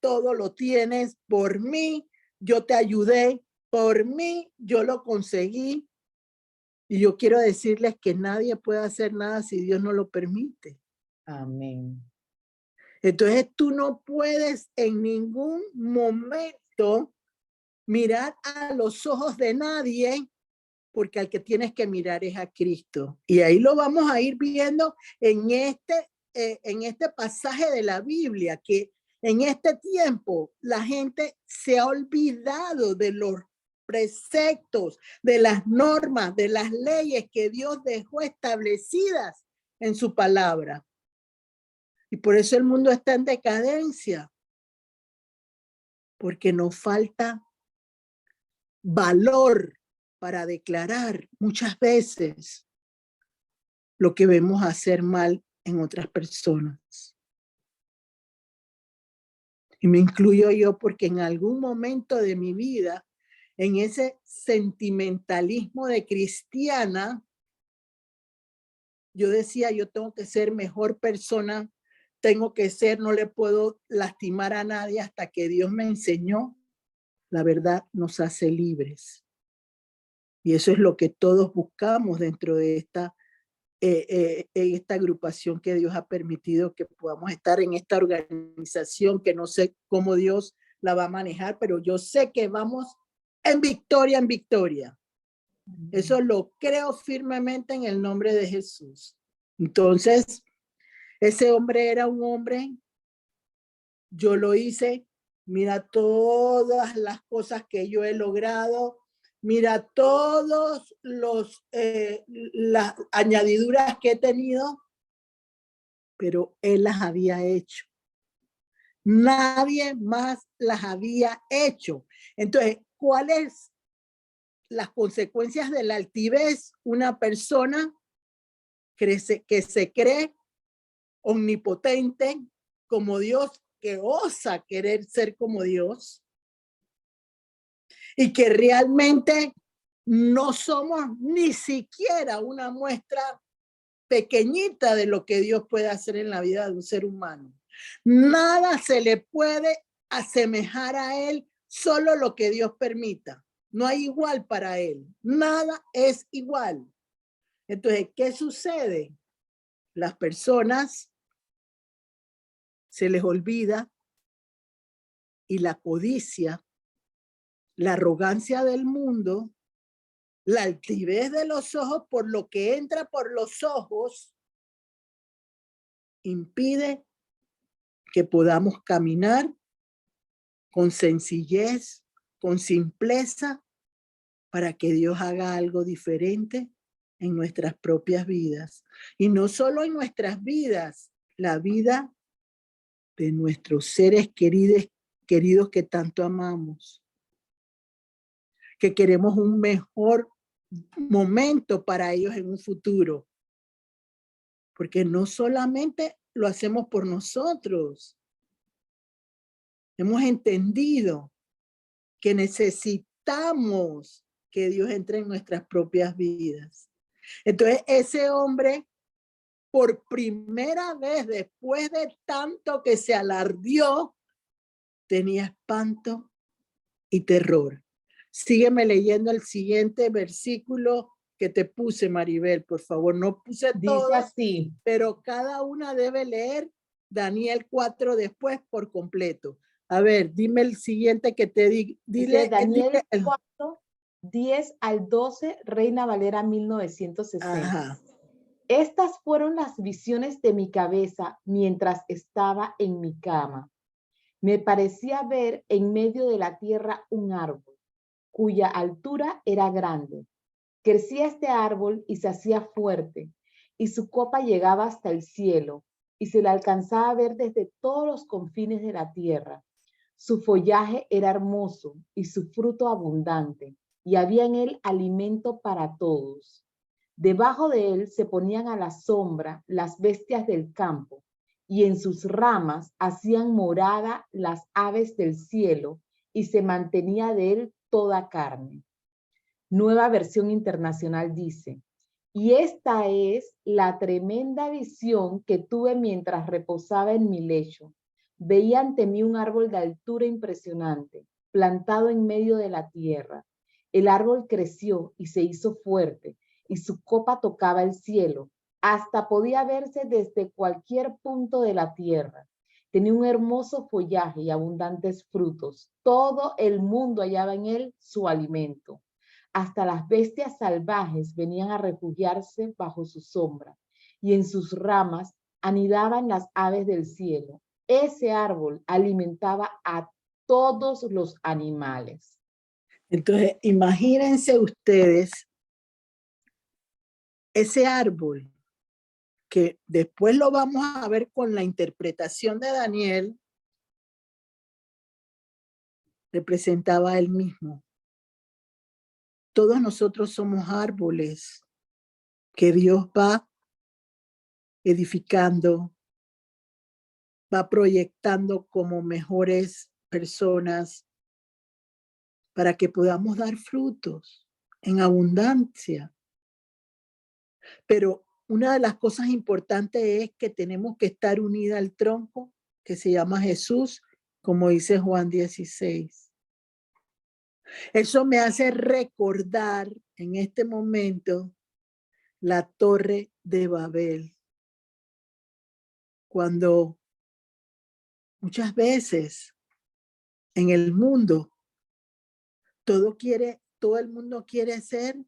todo lo tienes, por mí, yo te ayudé, por mí, yo lo conseguí. Y yo quiero decirles que nadie puede hacer nada si Dios no lo permite. Amén. Entonces tú no puedes en ningún momento mirar a los ojos de nadie, porque al que tienes que mirar es a Cristo. Y ahí lo vamos a ir viendo en este pasaje de la Biblia, que en este tiempo la gente se ha olvidado de los preceptos, de las normas, de las leyes que Dios dejó establecidas en su palabra. Y por eso el mundo está en decadencia, porque nos falta valor para declarar muchas veces lo que vemos hacer mal en otras personas. Y me incluyo yo porque en algún momento de mi vida, en ese sentimentalismo de cristiana, yo decía, yo tengo que ser mejor persona, tengo que ser, no le puedo lastimar a nadie hasta que Dios me enseñó. La verdad nos hace libres. Y eso es lo que todos buscamos dentro de esta agrupación que Dios ha permitido que podamos estar en esta organización, que no sé cómo Dios la va a manejar, pero yo sé que vamos en victoria, en victoria. Eso lo creo firmemente en el nombre de Jesús. Entonces, ese hombre era un hombre, yo lo hice, mira todas las cosas que yo he logrado, mira todos las añadiduras que he tenido, pero él las había hecho. Nadie más las había hecho. Entonces, ¿cuáles las consecuencias de la altivez? Una persona que se cree omnipotente como Dios, que osa querer ser como Dios y que realmente no somos ni siquiera una muestra pequeñita de lo que Dios puede hacer en la vida de un ser humano. Nada se le puede asemejar a Él, solo lo que Dios permita. No hay igual para Él. Nada es igual. Entonces, ¿qué sucede? Las personas se les olvida y la codicia, la arrogancia del mundo, la altivez de los ojos por lo que entra por los ojos, impide que podamos caminar con sencillez, con simpleza, para que Dios haga algo diferente en nuestras propias vidas. Y no solo en nuestras vidas, la vida de nuestros seres queridos que tanto amamos, que queremos un mejor momento para ellos en un futuro. Porque no solamente lo hacemos por nosotros, hemos entendido que necesitamos que Dios entre en nuestras propias vidas. Entonces, ese hombre, por primera vez, después de tanto que se alardeó, tenía espanto y terror. Sígueme leyendo el siguiente versículo que te puse, Maribel, por favor. No puse Dice todos, así. pero cada una debe leer Daniel 4 después por completo. A ver, dime el siguiente que te di. Dice Daniel 4, 10 al 12, Reina Valera 1960. Ajá. Estas fueron las visiones de mi cabeza mientras estaba en mi cama. Me parecía ver en medio de la tierra un árbol, cuya altura era grande. Crecía este árbol y se hacía fuerte, y su copa llegaba hasta el cielo, y se le alcanzaba a ver desde todos los confines de la tierra. Su follaje era hermoso y su fruto abundante, y había en él alimento para todos. Debajo de él se ponían a la sombra las bestias del campo, y en sus ramas hacían morada las aves del cielo, y se mantenía de él toda carne. Nueva Versión Internacional dice, y esta es la tremenda visión que tuve mientras reposaba en mi lecho. Veía ante mí un árbol de altura impresionante, plantado en medio de la tierra. El árbol creció y se hizo fuerte, y su copa tocaba el cielo. Hasta podía verse desde cualquier punto de la tierra. Tenía un hermoso follaje y abundantes frutos. Todo el mundo hallaba en él su alimento. Hasta las bestias salvajes venían a refugiarse bajo su sombra, y en sus ramas anidaban las aves del cielo. Ese árbol alimentaba a todos los animales. Entonces, imagínense ustedes ese árbol que después lo vamos a ver con la interpretación de Daniel, representaba a él mismo. Todos nosotros somos árboles que Dios va edificando, va proyectando como mejores personas para que podamos dar frutos en abundancia. Pero una de las cosas importantes es que tenemos que estar unida al tronco que se llama Jesús, como dice Juan 16. Eso me hace recordar en este momento la Torre de Babel, cuando muchas veces en el mundo todo el mundo quiere ser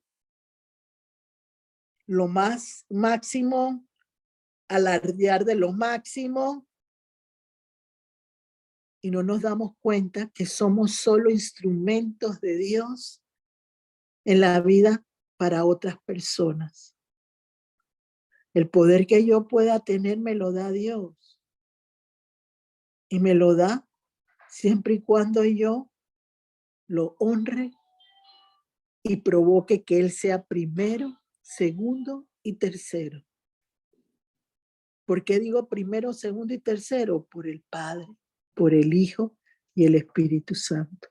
lo más máximo, alardear de lo máximo, y no nos damos cuenta que somos solo instrumentos de Dios en la vida para otras personas. El poder que yo pueda tener me lo da Dios, y me lo da siempre y cuando yo lo honre y provoque que Él sea primero, segundo y tercero. ¿Por qué digo primero, segundo y tercero? Por el Padre, por el Hijo y el Espíritu Santo.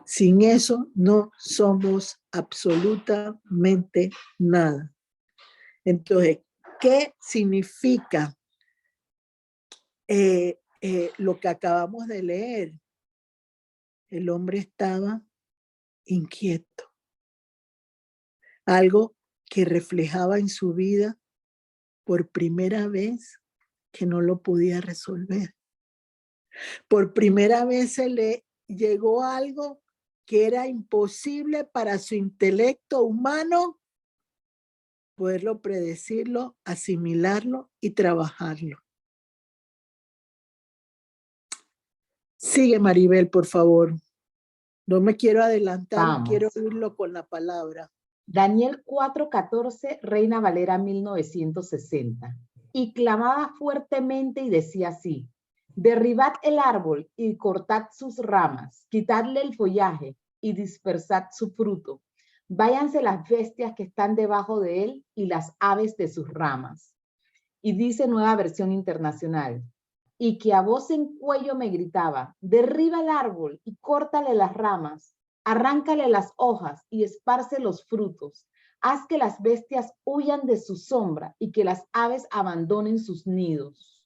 Sin eso no somos absolutamente nada. Entonces, ¿qué significa lo que acabamos de leer? El hombre estaba inquieto. Algo que reflejaba en su vida por primera vez que no lo podía resolver. Por primera vez se le llegó algo que era imposible para su intelecto humano poderlo predecirlo, asimilarlo y trabajarlo. Sigue, Maribel, por favor. No me quiero adelantar, Vamos. quiero oírlo con la palabra. Daniel 4:14, Reina Valera 1960. Y clamaba fuertemente y decía así: derribad el árbol y cortad sus ramas, quitadle el follaje y dispersad su fruto. Váyanse las bestias que están debajo de él y las aves de sus ramas. Y dice Nueva Versión Internacional: y que a voz en cuello me gritaba: derriba el árbol y córtale las ramas, arráncale las hojas y esparce los frutos. Haz que las bestias huyan de su sombra y que las aves abandonen sus nidos.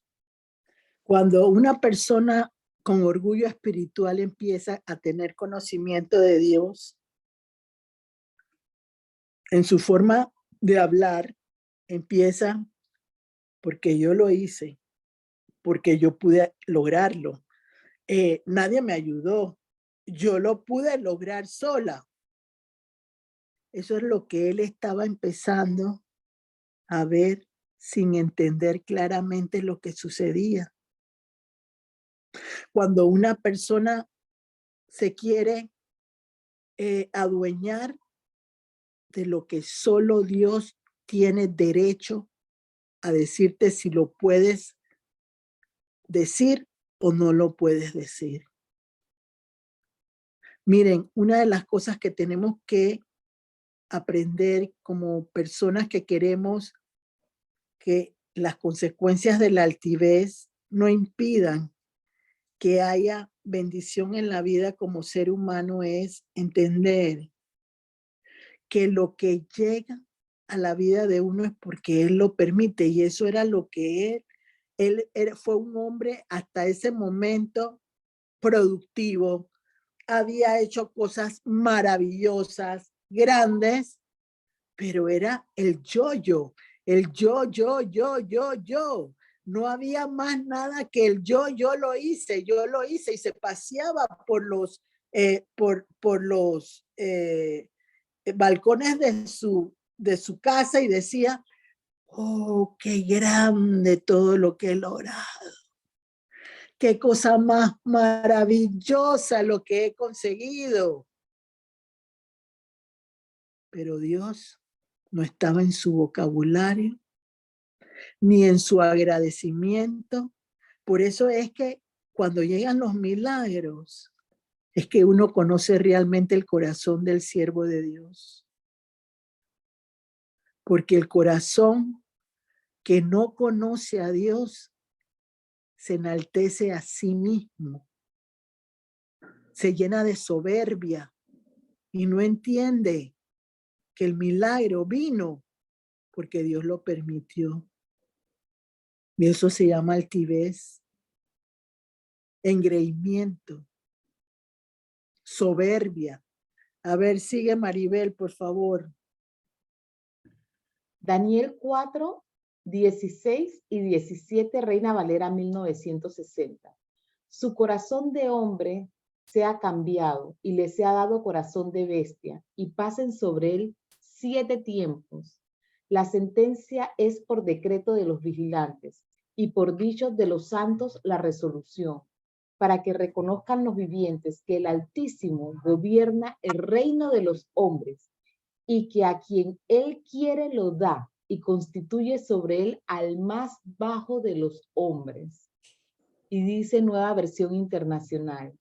Cuando una persona con orgullo espiritual empieza a tener conocimiento de Dios, en su forma de hablar, empieza porque yo lo hice, porque yo pude lograrlo. Nadie me ayudó. Yo lo pude lograr sola. Eso es lo que él estaba empezando a ver sin entender claramente lo que sucedía. Cuando una persona se quiere adueñar de lo que solo Dios tiene derecho a decirte si lo puedes decir o no lo puedes decir. Miren, una de las cosas que tenemos que aprender como personas que queremos que las consecuencias de la altivez no impidan que haya bendición en la vida como ser humano es entender que lo que llega a la vida de uno es porque Él lo permite, y eso era lo que él fue un hombre hasta ese momento productivo, había hecho cosas maravillosas, grandes, pero era el yo. No había más nada que el yo lo hice, y se paseaba por los balcones de su casa y decía: oh, qué grande todo lo que he logrado. Qué cosa más maravillosa lo que he conseguido. Pero Dios no estaba en su vocabulario ni en su agradecimiento. Por eso es que cuando llegan los milagros, es que uno conoce realmente el corazón del siervo de Dios. Porque el corazón que no conoce a Dios se enaltece a sí mismo, se llena de soberbia y no entiende que el milagro vino porque Dios lo permitió. Y eso se llama altivez, engreimiento, soberbia. A ver, sigue Maribel, por favor. Daniel 4, 16 y 17, Reina Valera 1960. Su corazón de hombre se ha cambiado y le se ha dado corazón de bestia, y pasen sobre él 7 tiempos. La sentencia es por decreto de los vigilantes y por dicho de los santos la resolución, para que reconozcan los vivientes que el Altísimo gobierna el reino de los hombres y que a quien él quiere lo da y constituye sobre él al más bajo de los hombres. Y dice Nueva Versión Internacional: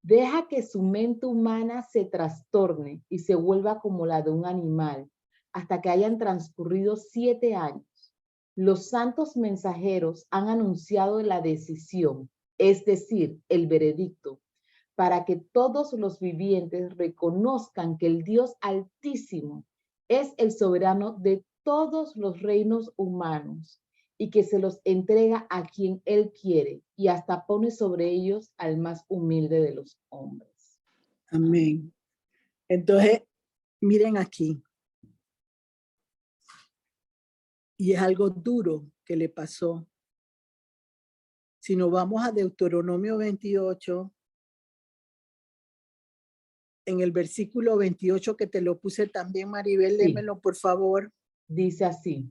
deja que su mente humana se trastorne y se vuelva como la de un animal, hasta que hayan transcurrido 7 años. Los santos mensajeros han anunciado la decisión, es decir, el veredicto, para que todos los vivientes reconozcan que el Dios Altísimo es el soberano de todos los reinos humanos y que se los entrega a quien Él quiere y hasta pone sobre ellos al más humilde de los hombres. Amén. Entonces, miren aquí. Y es algo duro que le pasó. Si nos vamos a Deuteronomio 28, en el versículo 28 que te lo puse también, Maribel, Sí. lémelo por favor. Dice así.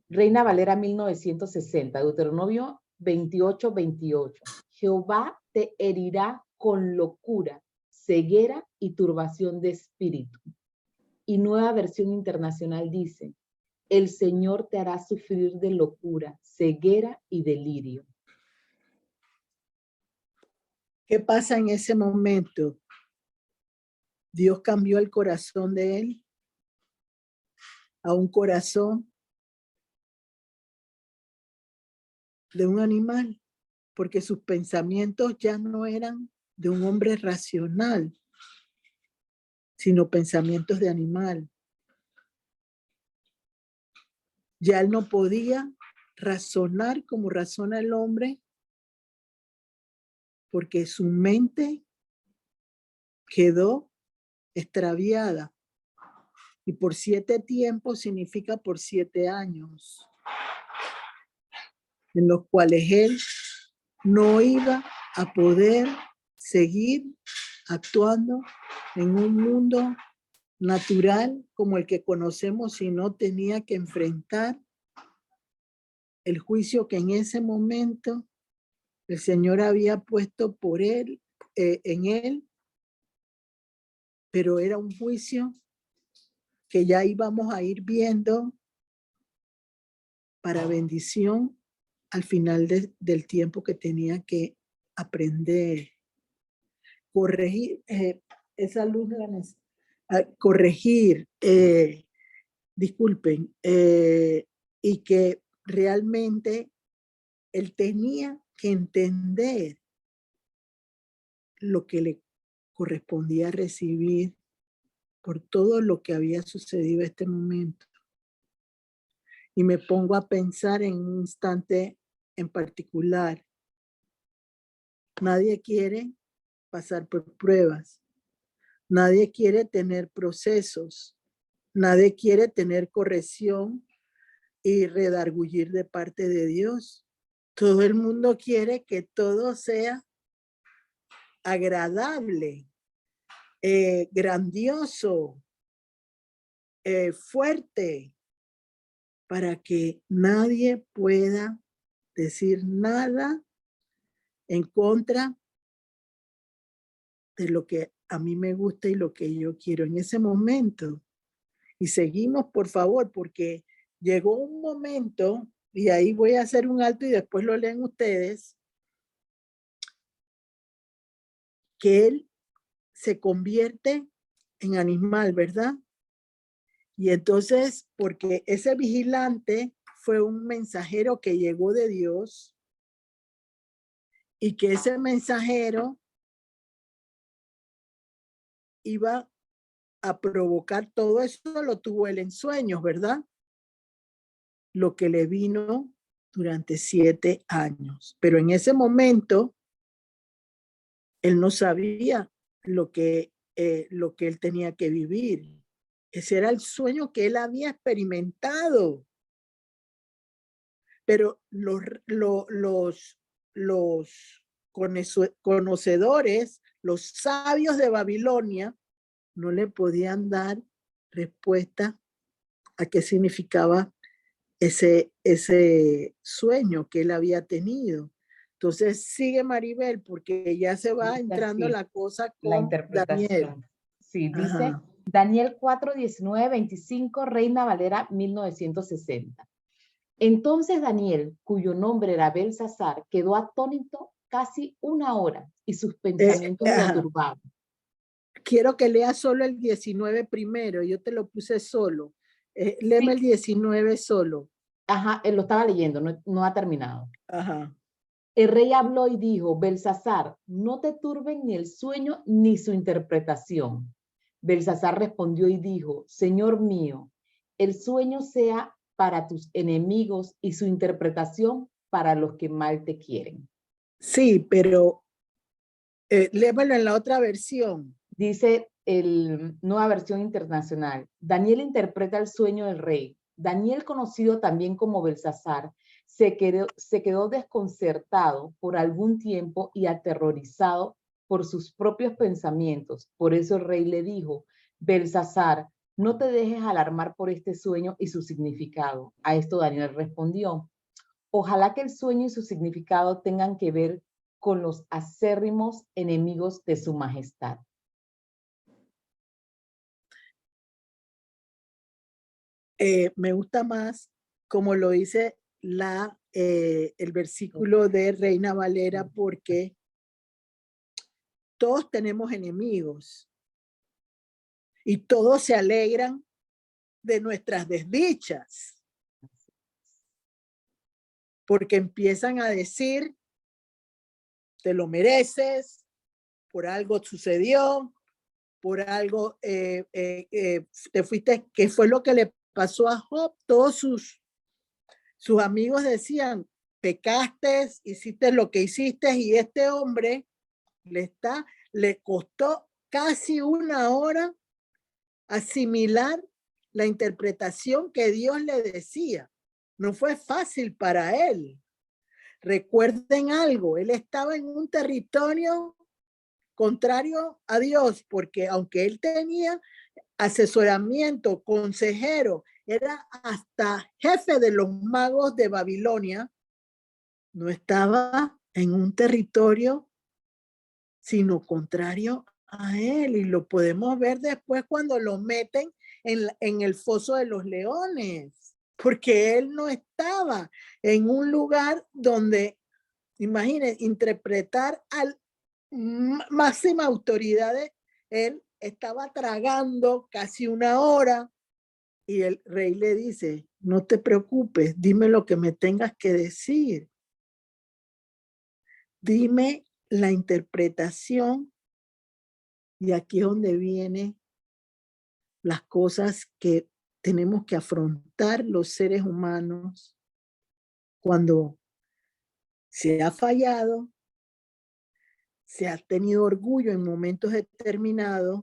Reina Valera 1960, Deuteronomio 28, 28. Jehová te herirá con locura, ceguera y turbación de espíritu. Y Nueva Versión Internacional dice, el Señor te hará sufrir de locura, ceguera y delirio. ¿Qué pasa en ese momento? Dios cambió el corazón de él a un corazón de un animal, porque sus pensamientos ya no eran de un hombre racional, sino pensamientos de animal. Ya él no podía razonar como razona el hombre, porque su mente quedó extraviada. Y por 7 tiempos significa por 7 años, en los cuales él no iba a poder seguir actuando en un mundo natural como el que conocemos, sino tenía que enfrentar el juicio que en ese momento el Señor había puesto por él, en él, pero era un juicio que ya íbamos a ir viendo para bendición al final del tiempo que tenía que aprender, corregir, esa luz de corregir, disculpen, y que realmente él tenía que entender lo que le correspondía recibir por todo lo que había sucedido en este momento. Y me pongo a pensar en un instante en particular. Nadie quiere pasar por pruebas. Nadie quiere tener procesos. Nadie quiere tener corrección y redargullir de parte de Dios. Todo el mundo quiere que todo sea agradable, grandioso, fuerte, para que nadie pueda decir nada en contra de lo que a mí me gusta y lo que yo quiero en ese momento. Y seguimos, por favor, porque llegó un momento, y ahí voy a hacer un alto y después lo leen ustedes, que él se convierte en animal, ¿verdad? Y entonces, porque ese vigilante fue un mensajero que llegó de Dios y que ese mensajero iba a provocar todo eso, lo tuvo él en sueños, ¿verdad? Lo que le vino durante 7 años. Pero en ese momento, él no sabía lo que él tenía que vivir. Ese era el sueño que él había experimentado. Pero los conocedores, los sabios de Babilonia, no le podían dar respuesta a qué significaba ese sueño que él había tenido. Entonces sigue Maribel, porque ya se va entrando la cosa con la interpretación. Daniel. Sí, dice Ajá. Daniel 4, 19, 25, Reina Valera 1960. Entonces Daniel, cuyo nombre era Belsasar, quedó atónito casi 1 hora y sus pensamientos lo turbaban. Quiero que leas solo el 19 primero, yo te lo puse solo. Léeme el 19 solo. Ajá, él lo estaba leyendo, no ha terminado. Ajá. El rey habló y dijo, Belsasar, no te turben ni el sueño ni su interpretación. Belsasar respondió y dijo, Señor mío, el sueño sea para tus enemigos y su interpretación para los que mal te quieren. Sí, pero lévalo en la otra versión. Dice el Nueva Versión Internacional. Daniel interpreta el sueño del rey. Daniel, conocido también como Belsasar, se quedó desconcertado por algún tiempo y aterrorizado por sus propios pensamientos. Por eso el rey le dijo, Belsasar, no te dejes alarmar por este sueño y su significado. A esto Daniel respondió, ojalá que el sueño y su significado tengan que ver con los acérrimos enemigos de su majestad. Me gusta más como lo dice el versículo de Reina Valera, porque todos tenemos enemigos y todos se alegran de nuestras desdichas, porque empiezan a decir, te lo mereces, por algo sucedió, por algo te fuiste, que fue lo que le pasó a Job. Todos sus amigos decían, pecaste, hiciste lo que hiciste, y este hombre le costó casi una hora asimilar la interpretación que Dios le decía. No fue fácil para él. Recuerden algo, él estaba en un territorio contrario a Dios, porque aunque él tenía asesoramiento, consejero, era hasta jefe de los magos de Babilonia, no estaba en un territorio sino contrario a él, y lo podemos ver después cuando lo meten en el foso de los leones, porque él no estaba en un lugar donde, imagínense, interpretar al máxima autoridad, él estaba tragando casi una hora, y el rey le dice, no te preocupes, dime lo que me tengas que decir. Dime la interpretación. Y aquí es donde vienen las cosas que tenemos que afrontar los seres humanos cuando se ha fallado, se ha tenido orgullo en momentos determinados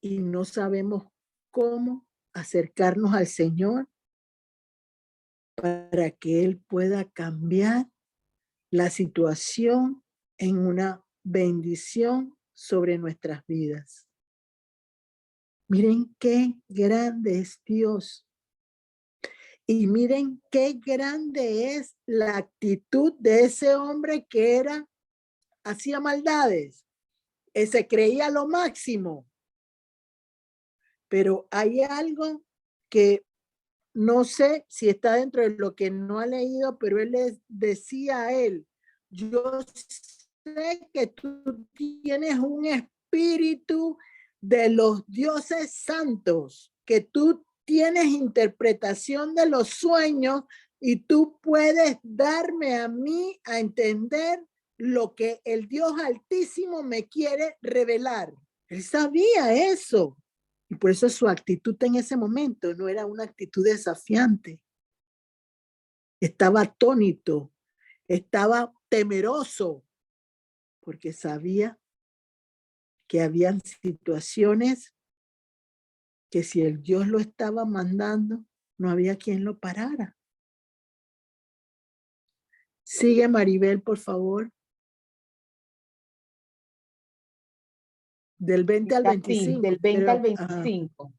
y no sabemos cómo acercarnos al Señor para que Él pueda cambiar la situación en una bendición sobre nuestras vidas. Miren qué grande es Dios. Y miren qué grande es la actitud de ese hombre que hacía maldades. Se creía lo máximo. Pero hay algo que no sé si está dentro de lo que no ha leído, pero él les decía a él, yo sé que tú tienes un espíritu de los dioses santos, que tú tienes interpretación de los sueños y tú puedes darme a mí a entender lo que el Dios Altísimo me quiere revelar. Él sabía eso. Y por eso su actitud en ese momento no era una actitud desafiante. Estaba atónito, estaba temeroso, porque sabía que habían situaciones que si el Dios lo estaba mandando, no había quien lo parara. Sigue, Maribel, por favor. Del 20 al 25. Del 20 al 25.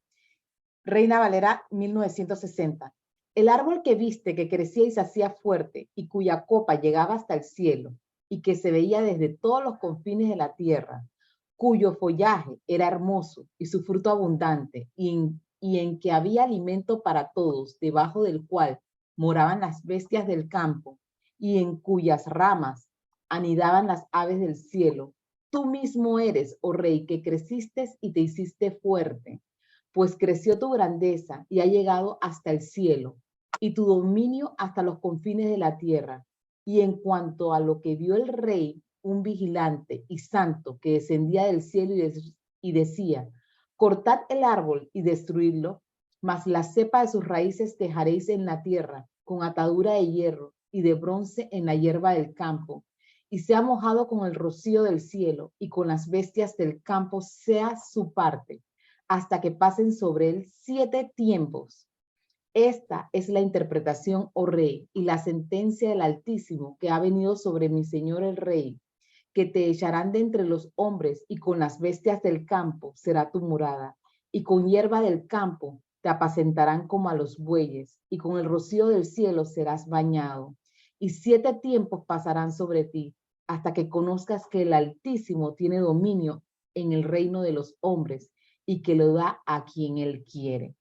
Reina Valera 1960. El árbol que viste, que crecía y se hacía fuerte, y cuya copa llegaba hasta el cielo, y que se veía desde todos los confines de la tierra, cuyo follaje era hermoso y su fruto abundante, y en que había alimento para todos, debajo del cual moraban las bestias del campo, y en cuyas ramas anidaban las aves del cielo. Tú mismo eres, oh rey, que creciste y te hiciste fuerte, pues creció tu grandeza y ha llegado hasta el cielo. y tu dominio hasta los confines de la tierra. Y en cuanto a lo que vio el rey, un vigilante y santo que descendía del cielo y decía, cortad el árbol y destruidlo, mas la cepa de sus raíces dejaréis en la tierra, con atadura de hierro y de bronce en la hierba del campo, y sea mojado con el rocío del cielo, y con las bestias del campo sea su parte, hasta que pasen sobre él 7 tiempos. Esta es la interpretación, oh rey, y la sentencia del Altísimo que ha venido sobre mi señor el rey, que te echarán de entre los hombres, y con las bestias del campo será tu morada, y con hierba del campo te apacentarán como a los bueyes, y con el rocío del cielo serás bañado. Y 7 tiempos pasarán sobre ti, hasta que conozcas que el Altísimo tiene dominio en el reino de los hombres, y que lo da a quien él quiere.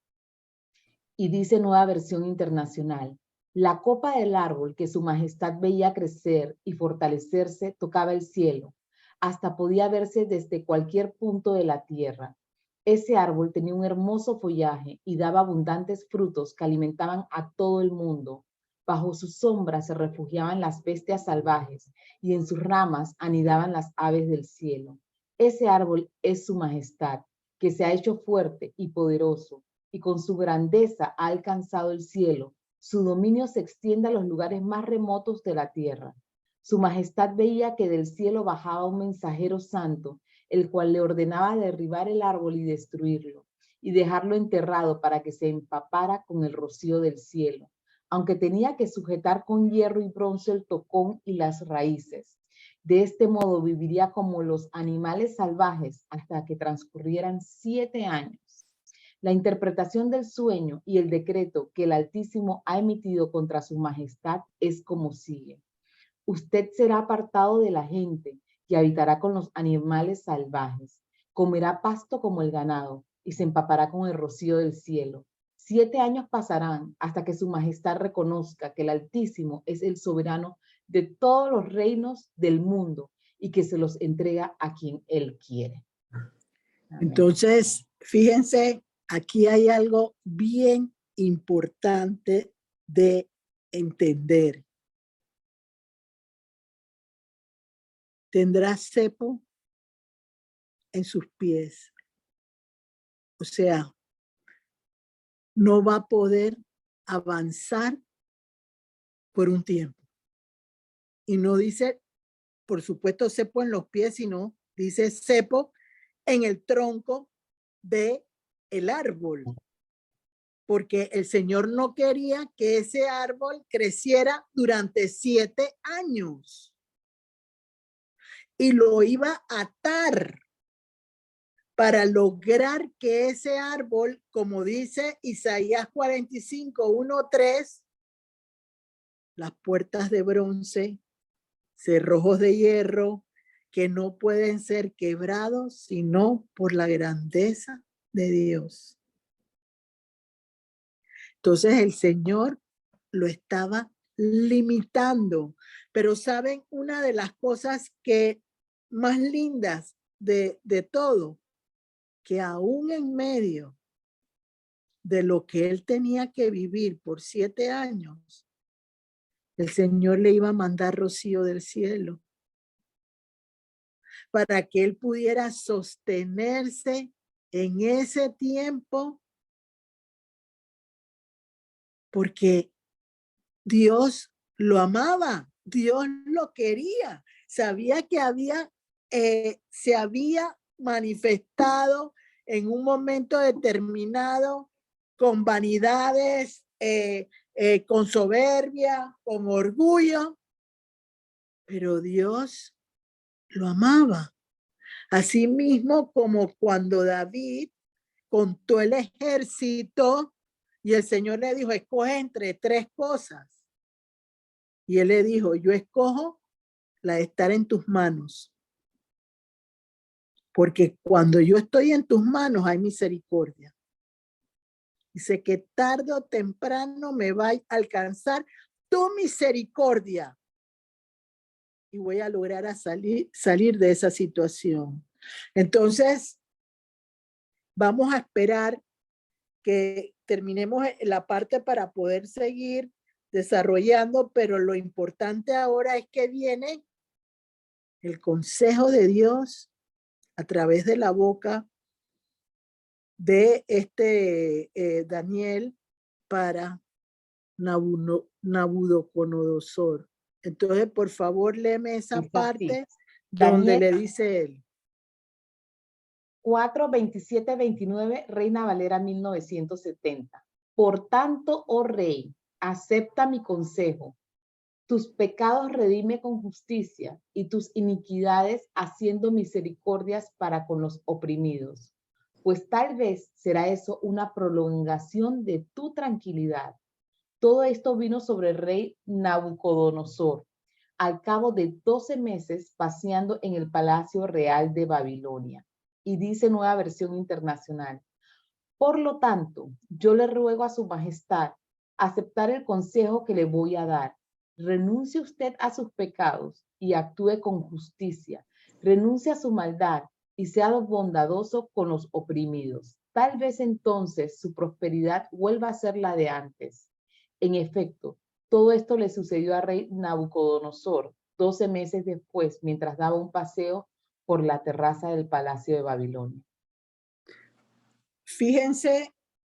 Y dice Nueva Versión Internacional, la copa del árbol que su majestad veía crecer y fortalecerse tocaba el cielo, hasta podía verse desde cualquier punto de la tierra. Ese árbol tenía un hermoso follaje y daba abundantes frutos que alimentaban a todo el mundo. Bajo su sombra se refugiaban las bestias salvajes y en sus ramas anidaban las aves del cielo. Ese árbol es su majestad, que se ha hecho fuerte y poderoso, y con su grandeza ha alcanzado el cielo. Su dominio se extiende a los lugares más remotos de la tierra. Su majestad veía que del cielo bajaba un mensajero santo, el cual le ordenaba derribar el árbol y destruirlo, y dejarlo enterrado para que se empapara con el rocío del cielo, aunque tenía que sujetar con hierro y bronce el tocón y las raíces. De este modo viviría como los animales salvajes hasta que transcurrieran 7 años. La interpretación del sueño y el decreto que el Altísimo ha emitido contra su majestad es como sigue. Usted será apartado de la gente y habitará con los animales salvajes. Comerá pasto como el ganado y se empapará con el rocío del cielo. 7 años pasarán hasta que su majestad reconozca que el Altísimo es el soberano de todos los reinos del mundo y que se los entrega a quien él quiere. Amén. Entonces, fíjense, aquí hay algo bien importante de entender. Tendrá cepo en sus pies. O sea, no va a poder avanzar por un tiempo. Y no dice, por supuesto, cepo en los pies, sino dice cepo en el tronco de el árbol. Porque el Señor no quería que ese árbol creciera durante 7 años. Y lo iba a atar para lograr que ese árbol, como dice Isaías 45, 1, 3, las puertas de bronce, cerrojos de hierro, que no pueden ser quebrados sino por la grandeza de Dios. Entonces el Señor lo estaba limitando. Pero ¿saben? Una de las cosas que más lindas de todo, que aún en medio de lo que él tenía que vivir por 7 años, el Señor le iba a mandar rocío del cielo para que él pudiera sostenerse en ese tiempo, porque Dios lo amaba, Dios lo quería, sabía que se había manifestado en un momento determinado con vanidades, con soberbia, con orgullo, pero Dios lo amaba. Asimismo, como cuando David contó el ejército y el Señor le dijo, escoge entre 3 cosas. Y él le dijo, yo escojo la de estar en tus manos. Porque cuando yo estoy en tus manos hay misericordia. Dice que tarde o temprano me va a alcanzar tu misericordia. Y voy a lograr salir de esa situación. Entonces, vamos a esperar que terminemos la parte para poder seguir desarrollando, pero lo importante ahora es que viene el consejo de Dios a través de la boca de Daniel para Nabucodonosor. Entonces, por favor, léeme esa Dice así, parte donde Daniel le dice él. 4:27-29, Reina Valera 1970. Por tanto, oh rey, acepta mi consejo. Tus pecados redime con justicia y tus iniquidades haciendo misericordias para con los oprimidos. Pues tal vez será eso una prolongación de tu tranquilidad. Todo esto vino sobre el rey Nabucodonosor, al cabo de 12 meses paseando en el Palacio Real de Babilonia. Y dice Nueva Versión Internacional: por lo tanto, yo le ruego a su majestad aceptar el consejo que le voy a dar. Renuncie usted a sus pecados y actúe con justicia. Renuncie a su maldad y sea bondadoso con los oprimidos. Tal vez entonces su prosperidad vuelva a ser la de antes. En efecto, todo esto le sucedió al rey Nabucodonosor 12 meses después, mientras daba un paseo por la terraza del Palacio de Babilonia. Fíjense,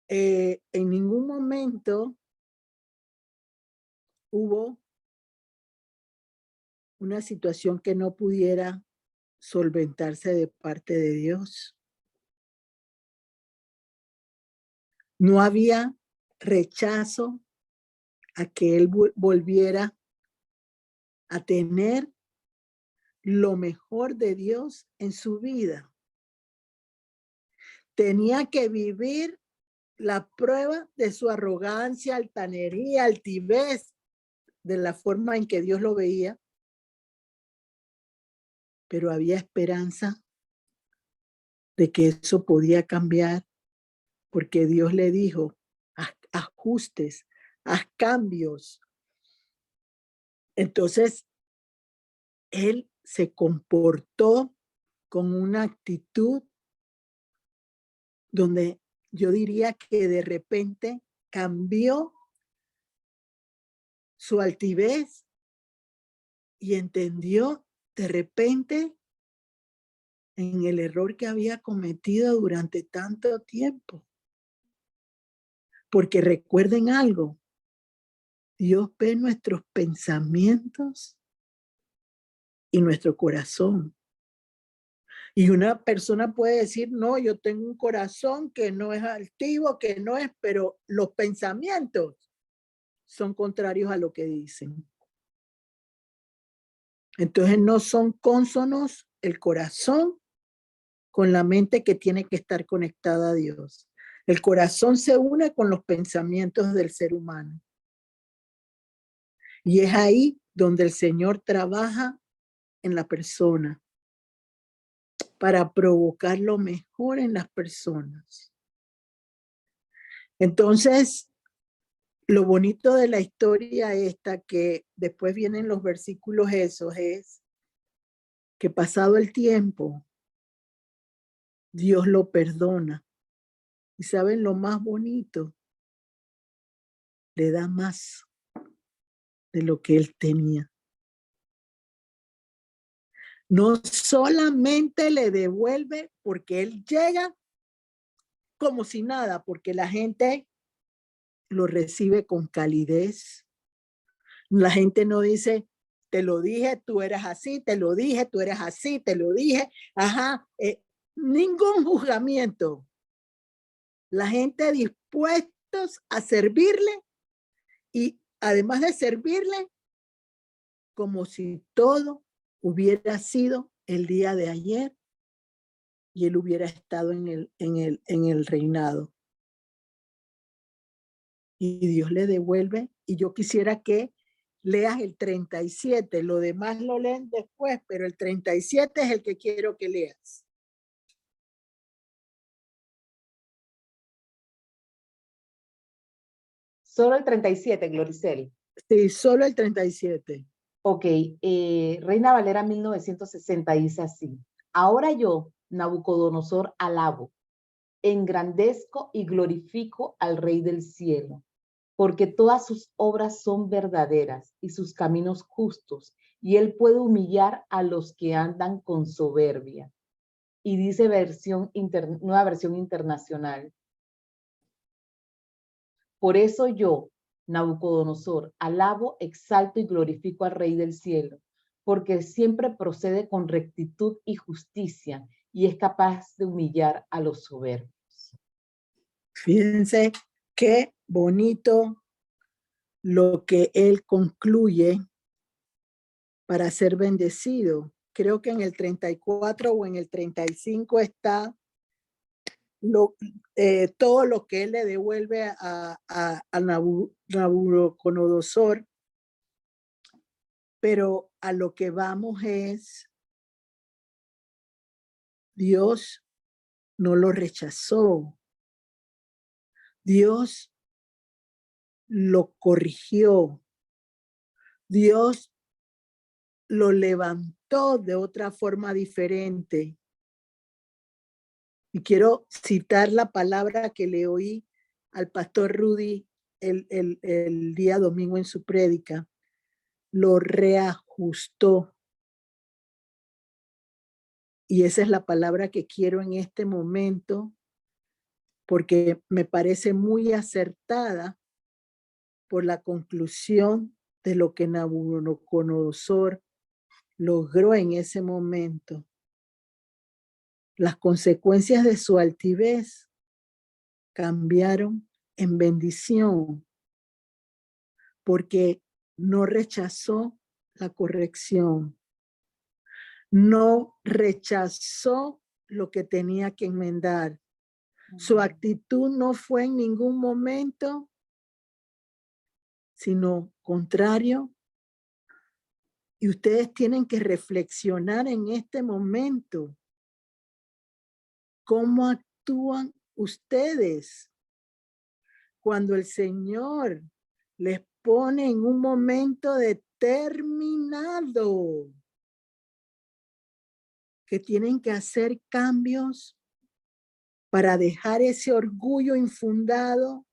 en ningún momento hubo una situación que no pudiera solventarse de parte de Dios. No había rechazo a que él volviera a tener lo mejor de Dios en su vida. Tenía que vivir la prueba de su arrogancia, altanería, altivez, de la forma en que Dios lo veía. Pero había esperanza de que eso podía cambiar, porque Dios le dijo: haz ajustes, haz cambios. Entonces, él se comportó con una actitud donde yo diría que de repente cambió su altivez y entendió de repente en el error que había cometido durante tanto tiempo. Porque recuerden algo, Dios ve nuestros pensamientos y nuestro corazón. Y una persona puede decir: no, yo tengo un corazón que no es altivo, que no es, pero los pensamientos son contrarios a lo que dicen. Entonces no son cónsonos el corazón con la mente que tiene que estar conectada a Dios. El corazón se une con los pensamientos del ser humano. Y es ahí donde el Señor trabaja en la persona para provocar lo mejor en las personas. Entonces, lo bonito de la historia esta, que después vienen los versículos esos, es que pasado el tiempo, Dios lo perdona. ¿Y saben lo más bonito? Le da más de lo que él tenía. No solamente le devuelve, porque él llega como si nada, porque la gente lo recibe con calidez. La gente no dice: te lo dije, tú eras así, te lo dije, tú eras así, te lo dije. Ajá, ningún juzgamiento. La gente dispuestos a servirle y además de servirle, como si todo hubiera sido el día de ayer y él hubiera estado en el reinado. Y Dios le devuelve, y yo quisiera que leas el 37, lo demás lo leen después, pero el 37 es el que quiero que leas. Solo el 37, Gloricel. Sí, solo el 37. Ok, Reina Valera 1960 dice así: ahora yo, Nabucodonosor, alabo, engrandezco y glorifico al Rey del cielo, porque todas sus obras son verdaderas y sus caminos justos, y él puede humillar a los que andan con soberbia. Y dice nueva versión internacional. Por eso yo, Nabucodonosor, alabo, exalto y glorifico al Rey del cielo, porque siempre procede con rectitud y justicia y es capaz de humillar a los soberbios. Fíjense qué bonito lo que él concluye para ser bendecido. Creo que en el 34 o en el 35 está todo lo que él le devuelve a Nabucodonosor, pero a lo que vamos es, Dios no lo rechazó, Dios lo corrigió, Dios lo levantó de otra forma diferente. Y quiero citar la palabra que le oí al pastor Rudy el día domingo en su prédica. Lo reajustó. Y esa es la palabra que quiero en este momento, porque me parece muy acertada por la conclusión de lo que Nabucodonosor logró en ese momento. Las consecuencias de su altivez cambiaron en bendición, porque no rechazó la corrección, no rechazó lo que tenía que enmendar. Su actitud no fue en ningún momento, sino contrario. Y ustedes tienen que reflexionar en este momento cómo actúan ustedes cuando el Señor les pone en un momento determinado que tienen que hacer cambios para dejar ese orgullo infundado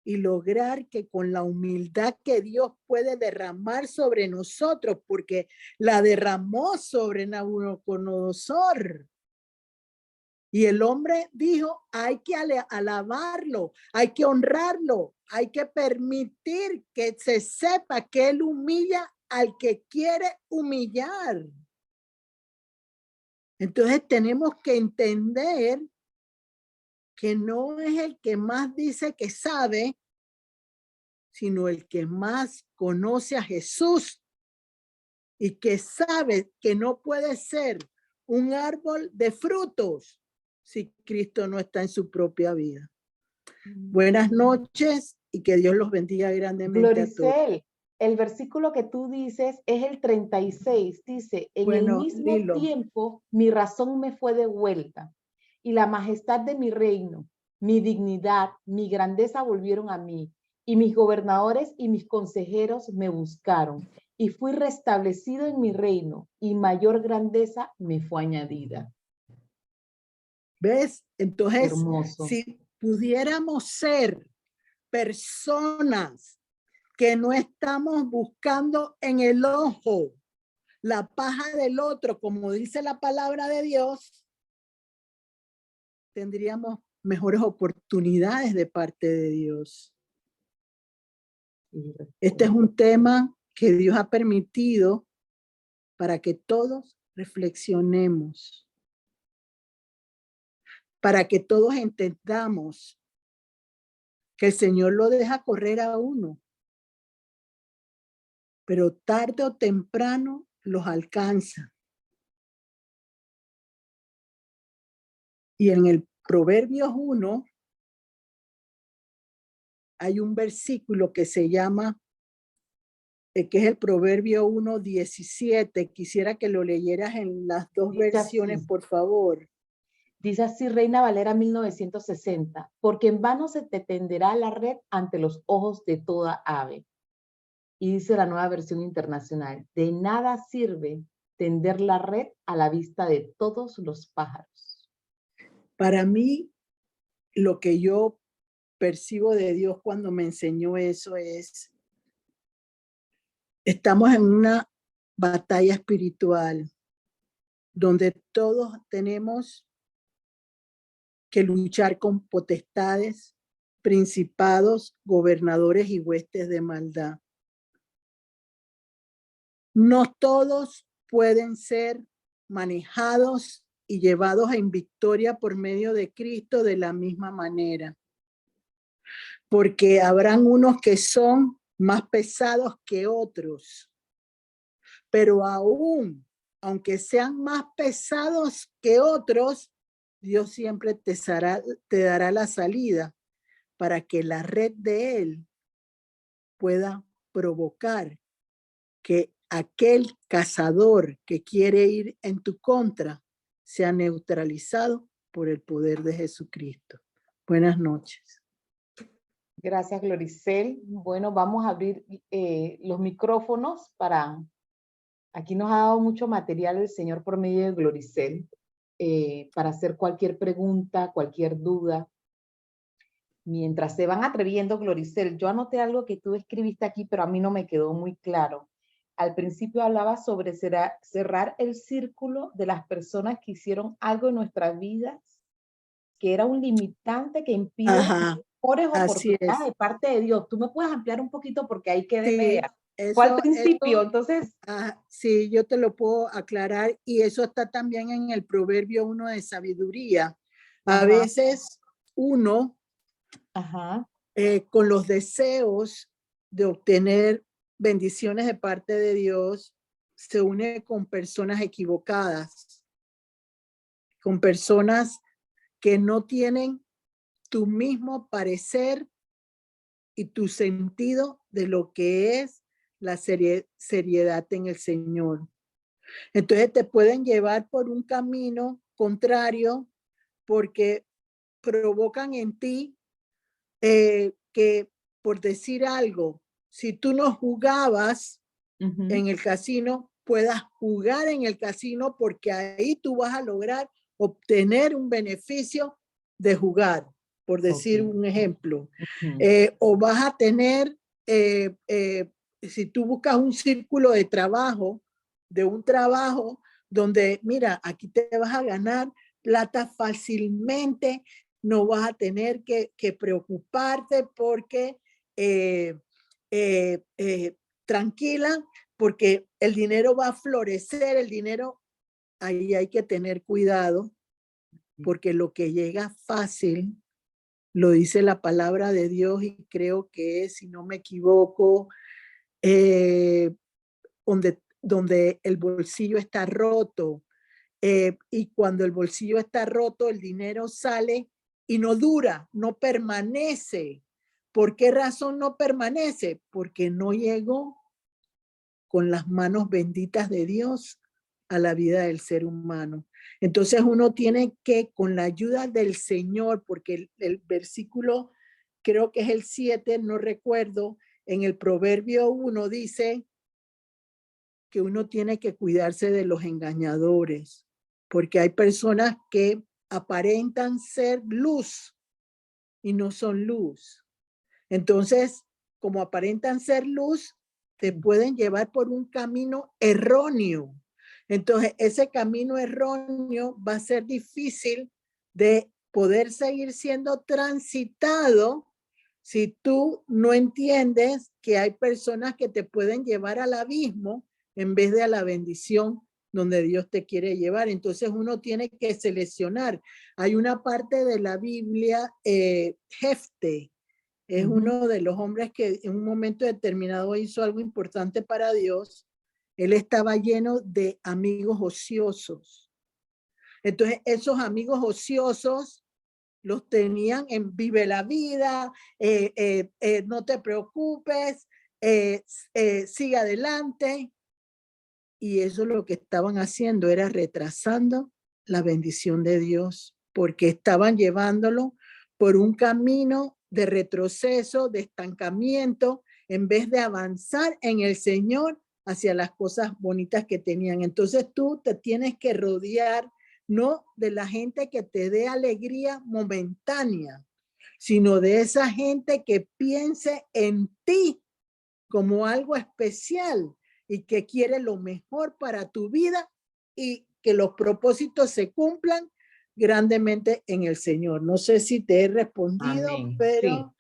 y lograr que con la humildad que Dios puede derramar sobre nosotros, porque la derramó sobre Nabucodonosor. Y el hombre dijo, hay que alabarlo, hay que honrarlo, hay que permitir que se sepa que él humilla al que quiere humillar. Entonces tenemos que entender que no es el que más dice que sabe, sino el que más conoce a Jesús y que sabe que no puede ser un árbol de frutos si Cristo no está en su propia vida. Buenas noches y que Dios los bendiga grandemente a todos. Gloricel, el versículo que tú dices es el 36. Dice, en el mismo tiempo mi razón me fue devuelta y la majestad de mi reino, mi dignidad, mi grandeza volvieron a mí y mis gobernadores y mis consejeros me buscaron y fui restablecido en mi reino y mayor grandeza me fue añadida. ¿Ves? Entonces, hermoso. Si pudiéramos ser personas que no estamos buscando en el ojo la paja del otro, como dice la palabra de Dios, tendríamos mejores oportunidades de parte de Dios. Este es un tema que Dios ha permitido para que todos reflexionemos, para que todos entendamos que el Señor lo deja correr a uno, pero tarde o temprano los alcanza. Y en el Proverbios 1 hay un versículo que se llama, que es el Proverbio 1:17. Quisiera que lo leyeras en las dos versiones, así. por favor. Dice así Reina Valera 1960, porque en vano se te tenderá la red ante los ojos de toda ave. Y dice la nueva versión internacional, de nada sirve tender la red a la vista de todos los pájaros. Para mí, lo que yo percibo de Dios cuando me enseñó eso es, estamos en una batalla espiritual donde todos tenemos que luchar con potestades, principados, gobernadores y huestes de maldad. No todos pueden ser manejados y llevados en victoria por medio de Cristo de la misma manera, porque habrán unos que son más pesados que otros, pero aún, aunque sean más pesados que otros, Dios siempre te dará la salida para que la red de Él pueda provocar que aquel cazador que quiere ir en tu contra sea neutralizado por el poder de Jesucristo. Buenas noches. Gracias, Gloricel. Bueno, vamos a abrir los micrófonos para... Aquí nos ha dado mucho material el Señor por medio de Gloricel para hacer cualquier pregunta, cualquier duda. Mientras se van atreviendo, Gloricel, yo anoté algo que tú escribiste aquí, pero a mí no me quedó muy claro. Al principio hablaba sobre cerrar el círculo de las personas que hicieron algo en nuestras vidas, que era un limitante que impide mejores oportunidades de parte de Dios. ¿Tú me puedes ampliar un poquito? Porque ahí quedé media. ¿Fue al principio? Entonces... sí, yo te lo puedo aclarar, y eso está también en el Proverbio 1 de sabiduría. A veces uno, con los deseos de obtener bendiciones de parte de Dios, se une con personas equivocadas, con personas que no tienen tu mismo parecer y tu sentido de lo que es la seriedad en el Señor. Entonces te pueden llevar por un camino contrario porque provocan en ti que, por decir algo, si tú no jugabas en el casino, puedas jugar en el casino, porque ahí tú vas a lograr obtener un beneficio de jugar, por decir un ejemplo. O vas a tener, si tú buscas un círculo de trabajo, de un trabajo donde, mira, aquí te vas a ganar plata fácilmente, no vas a tener que preocuparte porque tranquila, porque el dinero va a florecer, el dinero, ahí hay que tener cuidado, porque lo que llega fácil, lo dice la palabra de Dios, y creo que es, si no me equivoco, donde el bolsillo está roto, y cuando el bolsillo está roto, el dinero sale y no dura, no permanece. ¿Por qué razón no permanece? Porque no llegó con las manos benditas de Dios a la vida del ser humano. Entonces uno tiene que, con la ayuda del Señor, porque el versículo, creo que es el 7, no recuerdo, en el Proverbio 1 dice que uno tiene que cuidarse de los engañadores, porque hay personas que aparentan ser luz y no son luz. Entonces, como aparentan ser luz, te pueden llevar por un camino erróneo. Entonces, ese camino erróneo va a ser difícil de poder seguir siendo transitado si tú no entiendes que hay personas que te pueden llevar al abismo en vez de a la bendición donde Dios te quiere llevar. Entonces uno tiene que seleccionar. Hay una parte de la Biblia, Jefte, es uno de los hombres que en un momento determinado hizo algo importante para Dios. Él estaba lleno de amigos ociosos. Entonces esos amigos ociosos los tenían en vive la vida, no te preocupes, sigue adelante. Y eso lo que estaban haciendo era retrasando la bendición de Dios, porque estaban llevándolo por un camino de retroceso, de estancamiento, en vez de avanzar en el Señor hacia las cosas bonitas que tenían. Entonces tú te tienes que rodear no de la gente que te dé alegría momentánea, sino de esa gente que piense en ti como algo especial y que quiere lo mejor para tu vida y que los propósitos se cumplan grandemente en el Señor. No sé si te he respondido, Amén. Sí, pero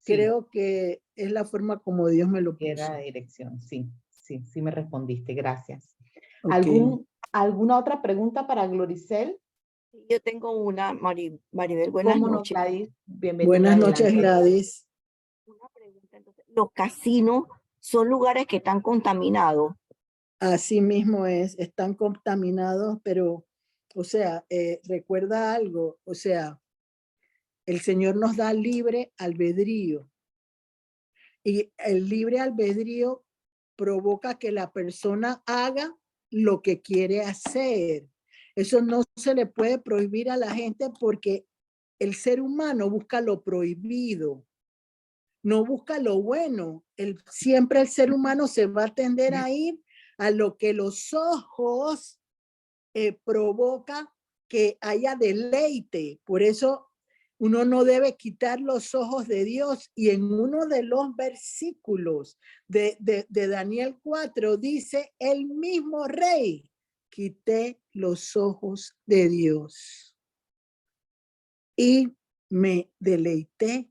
sí, creo que es la forma como Dios me lo era puso. la dirección. Sí, sí, sí me respondiste. Gracias. Ok. ¿Alguna otra pregunta para Gloricel? Sí, yo tengo una, Maribel, buenas ¿Cómo no, noches. Gladys? Bienvenida, Buenas noches, adelante. Gladys. Una pregunta, entonces, ¿los casinos son lugares que están contaminados? Así mismo es, están contaminados, pero, o sea, recuerda algo, o sea, el Señor nos da libre albedrío y el libre albedrío provoca que la persona haga lo que quiere hacer. Eso no se le puede prohibir a la gente porque el ser humano busca lo prohibido, no busca lo bueno. Siempre el ser humano se va a tender a ir a lo que los ojos provoca que haya deleite. Por eso uno no debe quitar los ojos de Dios. Y en uno de los versículos de Daniel 4 dice, el mismo rey, quité los ojos de Dios y me deleité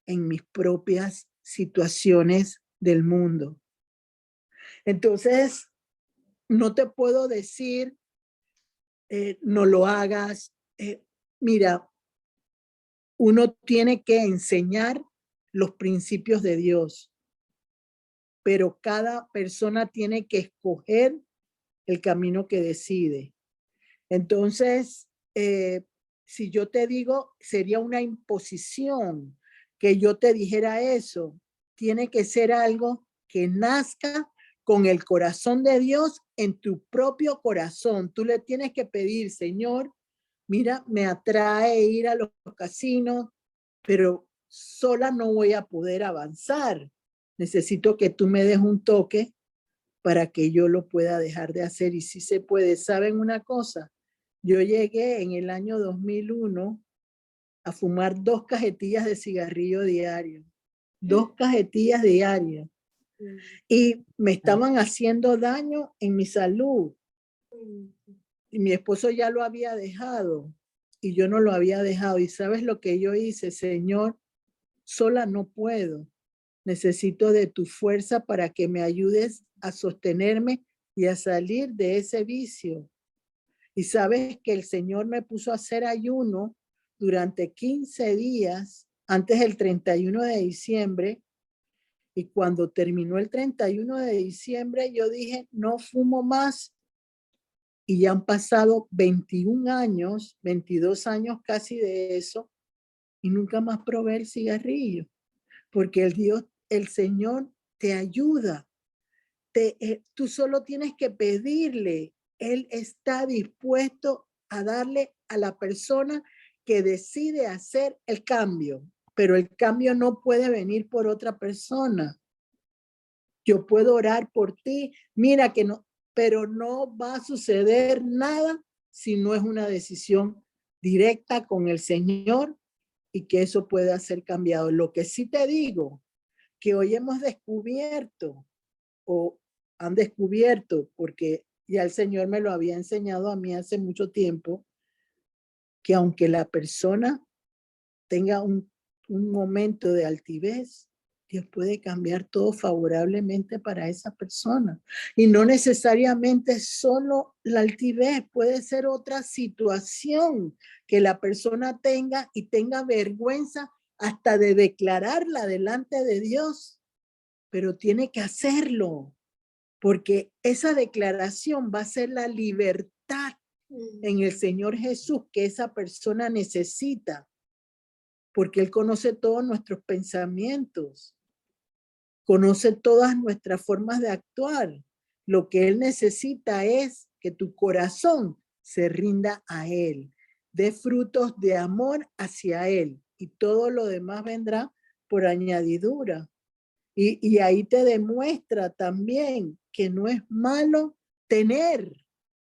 en mis propias situaciones del mundo. Entonces, no te puedo decir, no lo hagas. Mira, uno tiene que enseñar los principios de Dios, pero cada persona tiene que escoger el camino que decide. Entonces, si yo te digo, sería una imposición que yo te dijera eso. Tiene que ser algo que nazca con el corazón de Dios en tu propio corazón. Tú le tienes que pedir, Señor, mira, me atrae ir a los casinos, pero sola no voy a poder avanzar. Necesito que tú me des un toque para que yo lo pueda dejar de hacer. Y si se puede, ¿saben una cosa? Yo llegué en el año 2001 a fumar 2 cajetillas de cigarrillo diario, 2 cajetillas diarias, y me estaban haciendo daño en mi salud. Y mi esposo ya lo había dejado y yo no lo había dejado. ¿Y sabes lo que yo hice? Señor, sola no puedo. Necesito de tu fuerza para que me ayudes a sostenerme y a salir de ese vicio. Y sabes que el Señor me puso a hacer ayuno durante 15 días antes del 31 de diciembre. Y cuando terminó el 31 de diciembre, yo dije, no fumo más. Y ya han pasado 21 años, 22 años casi de eso, y nunca más probé el cigarrillo, porque el Señor te ayuda. Tú solo tienes que pedirle. Él está dispuesto a darle a la persona que decide hacer el cambio, pero el cambio no puede venir por otra persona. Yo puedo orar por ti, mira que no, pero no va a suceder nada si no es una decisión directa con el Señor y que eso pueda ser cambiado. Lo que sí te digo, que hoy hemos descubierto o han descubierto, porque ya el Señor me lo había enseñado a mí hace mucho tiempo, que aunque la persona tenga un momento de altivez, Dios puede cambiar todo favorablemente para esa persona. Y no necesariamente solo la altivez, puede ser otra situación que la persona tenga y tenga vergüenza hasta de declararla delante de Dios, pero tiene que hacerlo, porque esa declaración va a ser la libertad en el Señor Jesús que esa persona necesita, porque Él conoce todos nuestros pensamientos, conoce todas nuestras formas de actuar. Lo que Él necesita es que tu corazón se rinda a Él, dé frutos de amor hacia Él, y todo lo demás vendrá por añadidura. Y ahí te demuestra también que no es malo tener,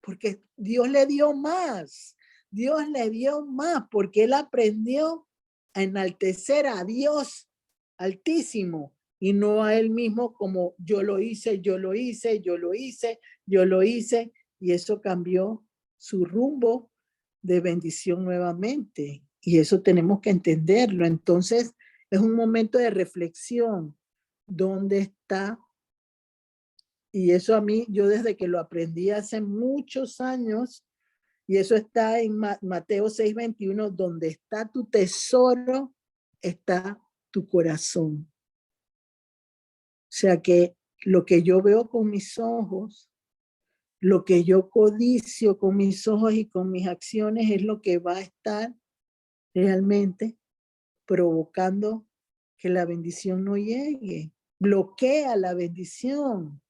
porque Dios le dio más. Dios le dio más porque él aprendió a enaltecer a Dios Altísimo y no a él mismo como yo lo hice, yo lo hice, yo lo hice, yo lo hice. Y eso cambió su rumbo de bendición nuevamente. Y eso tenemos que entenderlo. Entonces es un momento de reflexión. ¿Dónde está? Y eso a mí, yo desde que lo aprendí hace muchos años, y eso está en Mateo 6:21, donde está tu tesoro, está tu corazón. O sea que lo que yo veo con mis ojos, lo que yo codicio con mis ojos y con mis acciones es lo que va a estar realmente provocando que la bendición no llegue. Bloquea la bendición.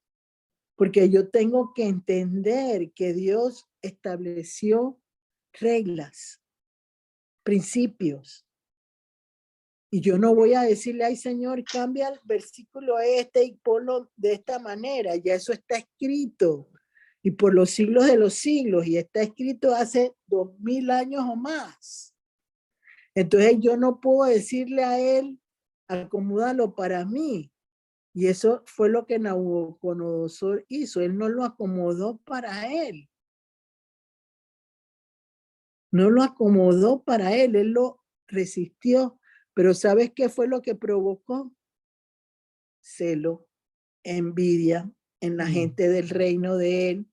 Porque yo tengo que entender que Dios estableció reglas, principios. Y yo no voy a decirle, ay Señor, cambia el versículo este y ponlo de esta manera. Ya eso está escrito. Y por los siglos de los siglos. Y está escrito hace 2000 años o más. Entonces yo no puedo decirle a él, acomódalo para mí. Y eso fue lo que Nabucodonosor hizo. Él no lo acomodó para él. No lo acomodó para él. Él lo resistió. Pero ¿sabes qué fue lo que provocó? Celo, envidia en la gente del reino de él.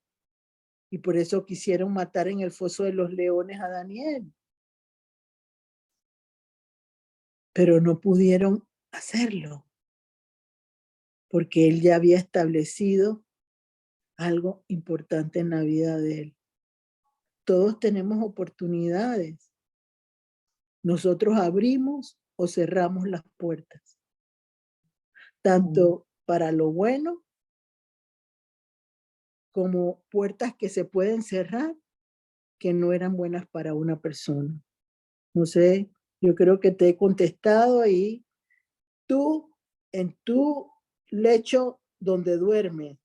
Y por eso quisieron matar en el foso de los leones a Daniel. Pero no pudieron hacerlo. Porque él ya había establecido algo importante en la vida de él. Todos tenemos oportunidades. Nosotros abrimos o cerramos las puertas. Tanto para lo bueno como puertas que se pueden cerrar que no eran buenas para una persona. No sé, yo creo que te he contestado y tú en tu lecho donde duermes,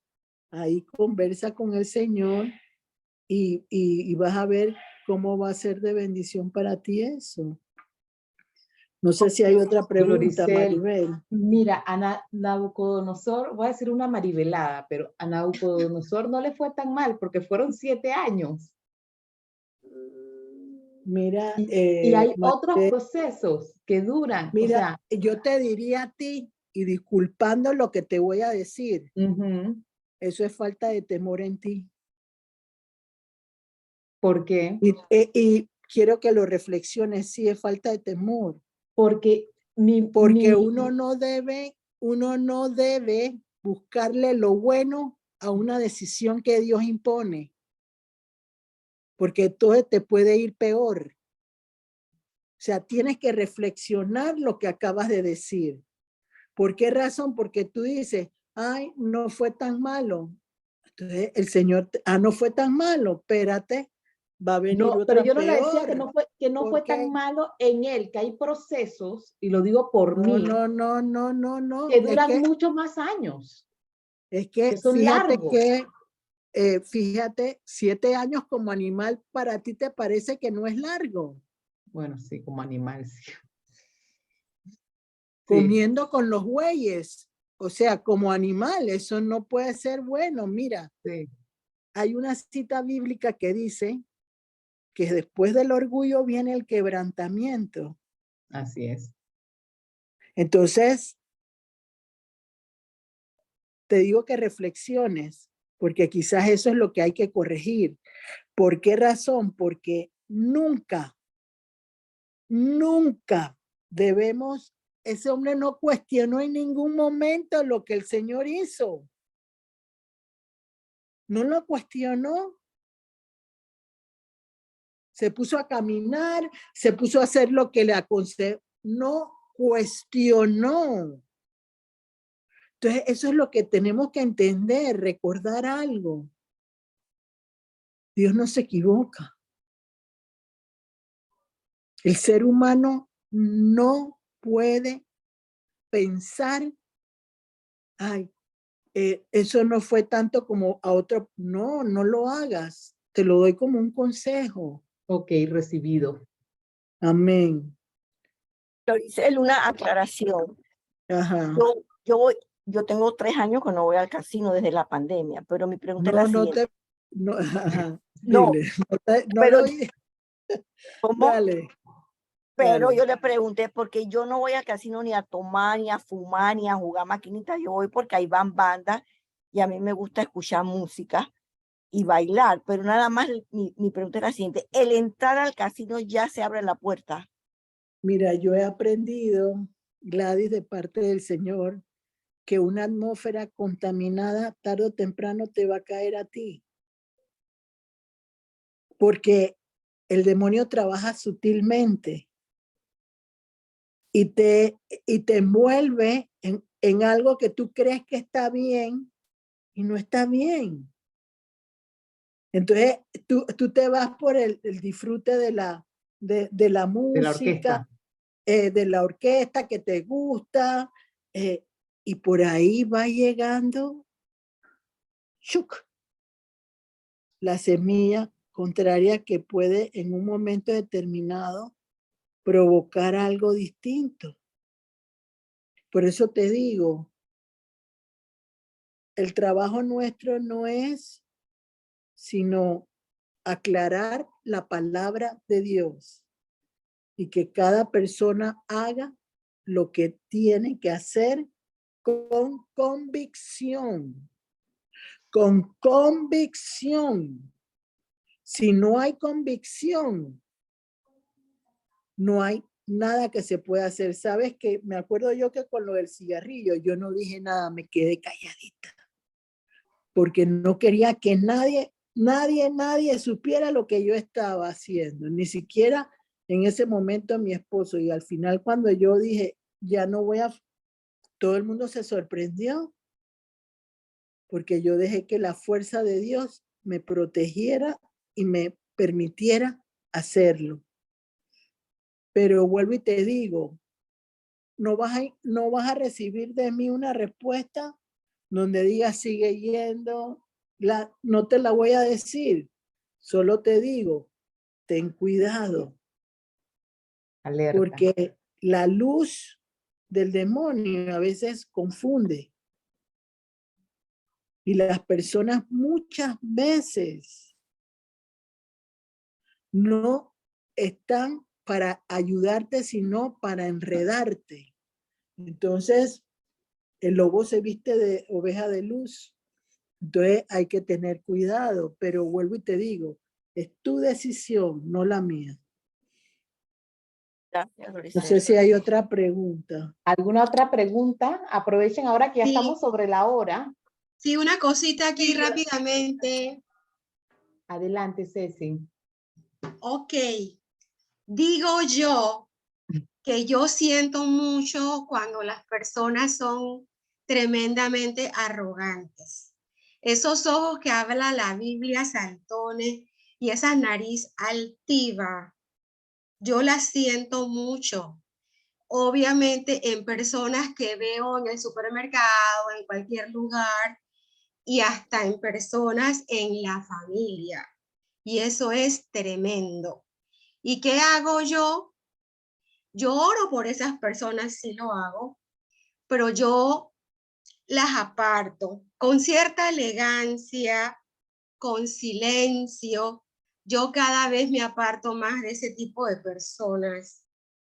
ahí conversa con el Señor y vas a ver cómo va a ser de bendición para ti eso. No sé si hay otra pregunta, Gloricel, Maribel. mira, a Nabucodonosor, voy a decir una maribelada, pero a Nabucodonosor no le fue tan mal porque fueron 7 años. Mira, Y hay otros Maribel, procesos que duran, o mira, sea, yo te diría a ti, y disculpando lo que te voy a decir, eso es falta de temor en ti. ¿por qué? Y quiero que lo reflexiones, sí, es falta de temor. Porque Porque uno no debe buscarle lo bueno a una decisión que Dios impone. Porque todo te puede ir peor. O sea, tienes que reflexionar lo que acabas de decir. ¿Por qué razón? Porque tú dices, ay, no fue tan malo. Entonces el Señor, no fue tan malo, espérate, va a venir no, pero otra yo no le decía peor. que no fue tan malo en él, que hay procesos, y lo digo por mí, No. que duran muchos más años, Es que que son largos. fíjate, 7 años como animal para ti te parece que no es largo. Bueno, sí, como animal, sí. Comiendo con los bueyes, o sea, como animal, eso no puede ser bueno. Mira, Sí. hay una cita bíblica que dice que después del orgullo viene el quebrantamiento. Así es. Entonces, te digo que reflexiones, porque quizás eso es lo que hay que corregir. ¿Por qué razón? Porque nunca debemos, ese hombre no cuestionó en ningún momento lo que el Señor hizo. No lo cuestionó. Se puso a caminar, se puso a hacer lo que le aconsejó. No cuestionó. Entonces, eso es lo que tenemos que entender, recordar algo. Dios no se equivoca. El ser humano no puede pensar, ay, eso no fue tanto como a otro. No lo hagas. te lo doy como un consejo. Ok, recibido. Amén. Floricel, una aclaración. Ajá. Yo tengo 3 años que no voy al casino desde la pandemia, pero mi pregunta es la No, no siguiente. te, no, ajá, No, dile, no pero lo oí. ¿cómo? Dale, Pero dale. yo le pregunté porque yo no voy al casino ni a tomar, ni a fumar, ni a jugar maquinitas. Yo voy porque ahí van bandas y a mí me gusta escuchar música y bailar. Pero nada más mi pregunta es la siguiente. El entrar al casino ya se abre la puerta. Mira, yo he aprendido, Gladys, de parte del Señor, que una atmósfera contaminada tarde o temprano te va a caer a ti. Porque el demonio trabaja sutilmente y te envuelve en algo que tú crees que está bien y no está bien. Entonces, tú te vas por el disfrute de la De la música, orquesta. de la orquesta que te gusta, y por ahí va llegando ¡chuc! La semilla contraria que puede en un momento determinado provocar algo distinto. Por eso te digo, el trabajo nuestro no es sino aclarar la palabra de Dios y que cada persona haga lo que tiene que hacer con convicción. Con convicción. Si no hay convicción, no hay nada que se pueda hacer. Sabes que me acuerdo yo que con lo del cigarrillo yo no dije nada, me quedé calladita, porque no quería que nadie supiera lo que yo estaba haciendo, ni siquiera en ese momento mi esposo. Y al final cuando yo dije, ya no voy a, todo el mundo se sorprendió, porque yo dejé que la fuerza de Dios me protegiera y me permitiera hacerlo. Pero vuelvo y te digo, no vas a recibir de mí una respuesta donde diga sigue yendo, no te la voy a decir, solo te digo, ten cuidado, Alerta. porque la luz del demonio a veces confunde y las personas muchas veces no están para ayudarte, sino para enredarte. Entonces, el lobo se viste de oveja de luz. Entonces hay que tener cuidado, pero vuelvo y te digo, es tu decisión, no la mía. Gracias, No sé si hay otra pregunta. ¿Alguna otra pregunta? Aprovechen ahora que ya estamos Sí, sobre la hora. sí, una cosita aquí rápidamente. Adelante, Ceci. Ok, digo yo que yo siento mucho cuando las personas son tremendamente arrogantes. Esos ojos que habla la Biblia saltones y esa nariz altiva, yo las siento mucho. Obviamente en personas que veo en el supermercado, en cualquier lugar, y hasta en personas en la familia. Y eso es tremendo. ¿Y qué hago yo? Yo oro por esas personas, sí lo hago, pero yo las aparto con cierta elegancia, con silencio. Yo cada vez me aparto más de ese tipo de personas.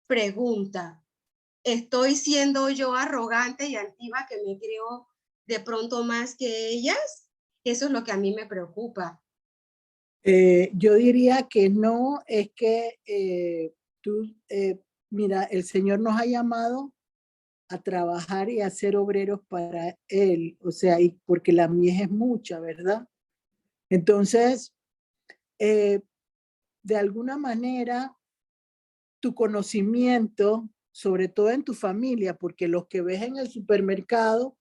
Pregunta, ¿estoy siendo yo arrogante y altiva que me creo de pronto más que ellas? Eso es lo que a mí me preocupa. Yo diría que no, es que mira, el Señor nos ha llamado a trabajar y a ser obreros para Él, o sea, y porque la mies es mucha, ¿verdad? Entonces, de alguna manera, tu conocimiento, sobre todo en tu familia, porque los que ves en el supermercado,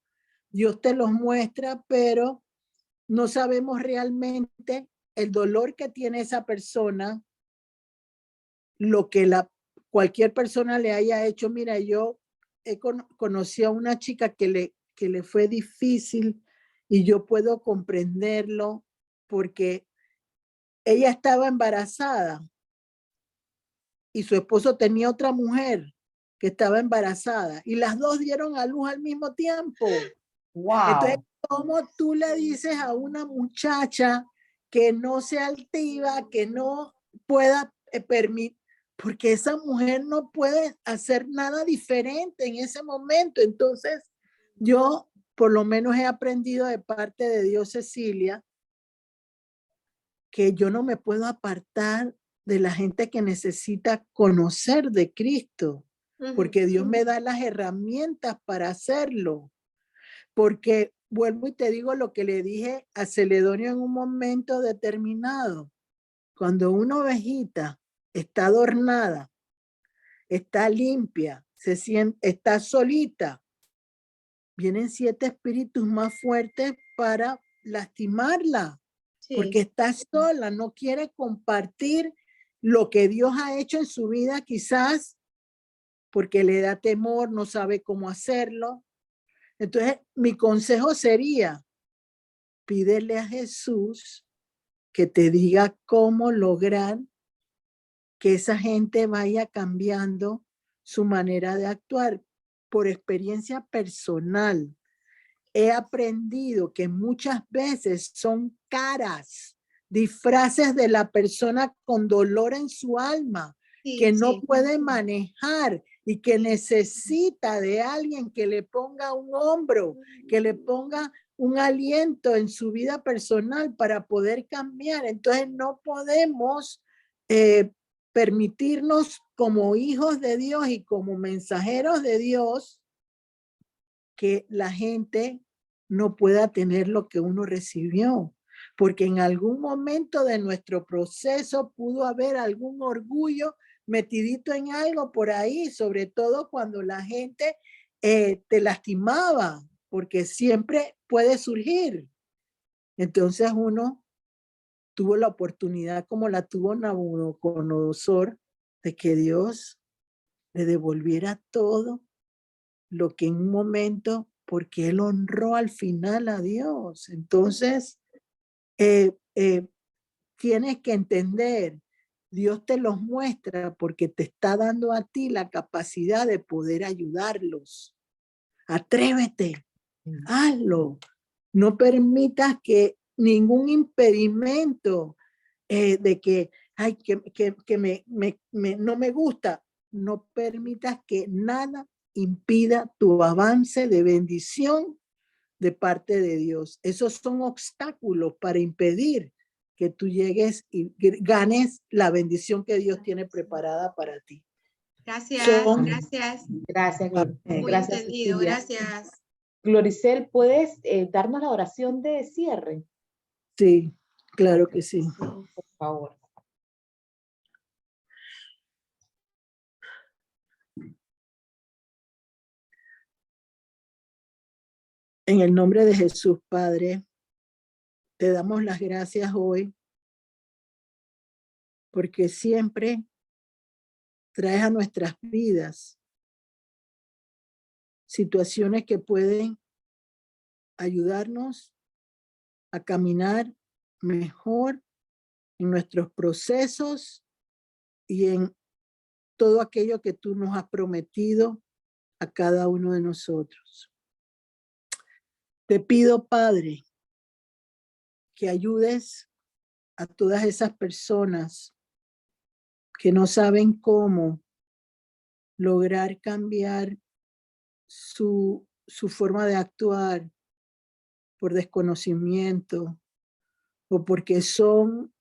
Dios te los muestra, pero no sabemos realmente el dolor que tiene esa persona, lo que cualquier persona le haya hecho. Mira, yo conocí a una chica que le fue difícil y yo puedo comprenderlo porque ella estaba embarazada y su esposo tenía otra mujer que estaba embarazada y las dos dieron a luz al mismo tiempo. Entonces, Wow. ¿cómo tú le dices a una muchacha que no sea altiva, que no pueda permitir? Porque esa mujer no puede hacer nada diferente en ese momento. Entonces, yo por lo menos he aprendido de parte de Dios, Cecilia, que yo no me puedo apartar de la gente que necesita conocer de Cristo, porque Dios me da las herramientas para hacerlo. Porque vuelvo y te digo lo que le dije a Celedonio en un momento determinado. Cuando una ovejita está adornada, está limpia, está solita, vienen 7 espíritus más fuertes para lastimarla, porque está sola, no quiere compartir lo que Dios ha hecho en su vida, quizás porque le da temor, no sabe cómo hacerlo. Entonces, mi consejo sería, pídele a Jesús que te diga cómo lograr que esa gente vaya cambiando su manera de actuar. Por experiencia personal, he aprendido que muchas veces son caras, disfraces de la persona con dolor en su alma, que no puede manejar y que necesita de alguien que le ponga un hombro, que le ponga un aliento en su vida personal para poder cambiar. Entonces no podemos permitirnos como hijos de Dios y como mensajeros de Dios que la gente no pueda tener lo que uno recibió, porque en algún momento de nuestro proceso pudo haber algún orgullo metidito en algo por ahí, sobre todo cuando la gente te lastimaba, porque siempre puede surgir. Entonces uno tuvo la oportunidad, como la tuvo Nabucodonosor, de que Dios le devolviera todo lo que en un momento, porque él honró al final a Dios. Entonces, tienes que entender, Dios te los muestra porque te está dando a ti la capacidad de poder ayudarlos. Atrévete, hazlo. No permitas que ningún impedimento de que, ay, no me gusta, no permitas que nada impida tu avance de bendición de parte de Dios. Esos son obstáculos para impedir que tú llegues y ganes la bendición que Dios tiene preparada para ti. Gracias, gracias. Gracias, Amén. Muy gracias, entendido, Cecilia. gracias. Gloricel, ¿puedes darnos la oración de cierre? Sí, claro que sí. Por favor. En el nombre de Jesús, Padre, te damos las gracias hoy porque siempre traes a nuestras vidas situaciones que pueden ayudarnos a caminar mejor en nuestros procesos y en todo aquello que tú nos has prometido a cada uno de nosotros. Te pido, Padre, que ayudes a todas esas personas que no saben cómo lograr cambiar su forma de actuar por desconocimiento o porque son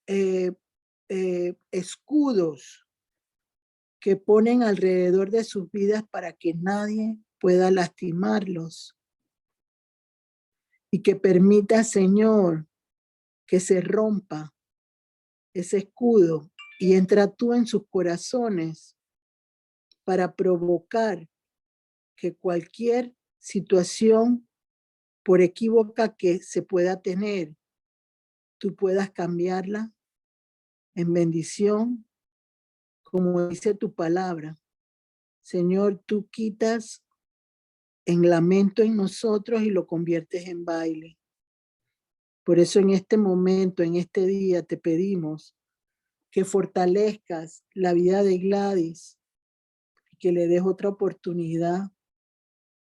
escudos que ponen alrededor de sus vidas para que nadie pueda lastimarlos. Y que permita, Señor, que se rompa ese escudo y entra tú en sus corazones para provocar que cualquier situación por equívoca que se pueda tener, tú puedas cambiarla en bendición, como dice tu palabra. Señor, tú quitas en lamento en nosotros y lo conviertes en baile. Por eso en este momento, en este día, te pedimos que fortalezcas la vida de Gladys, que le des otra oportunidad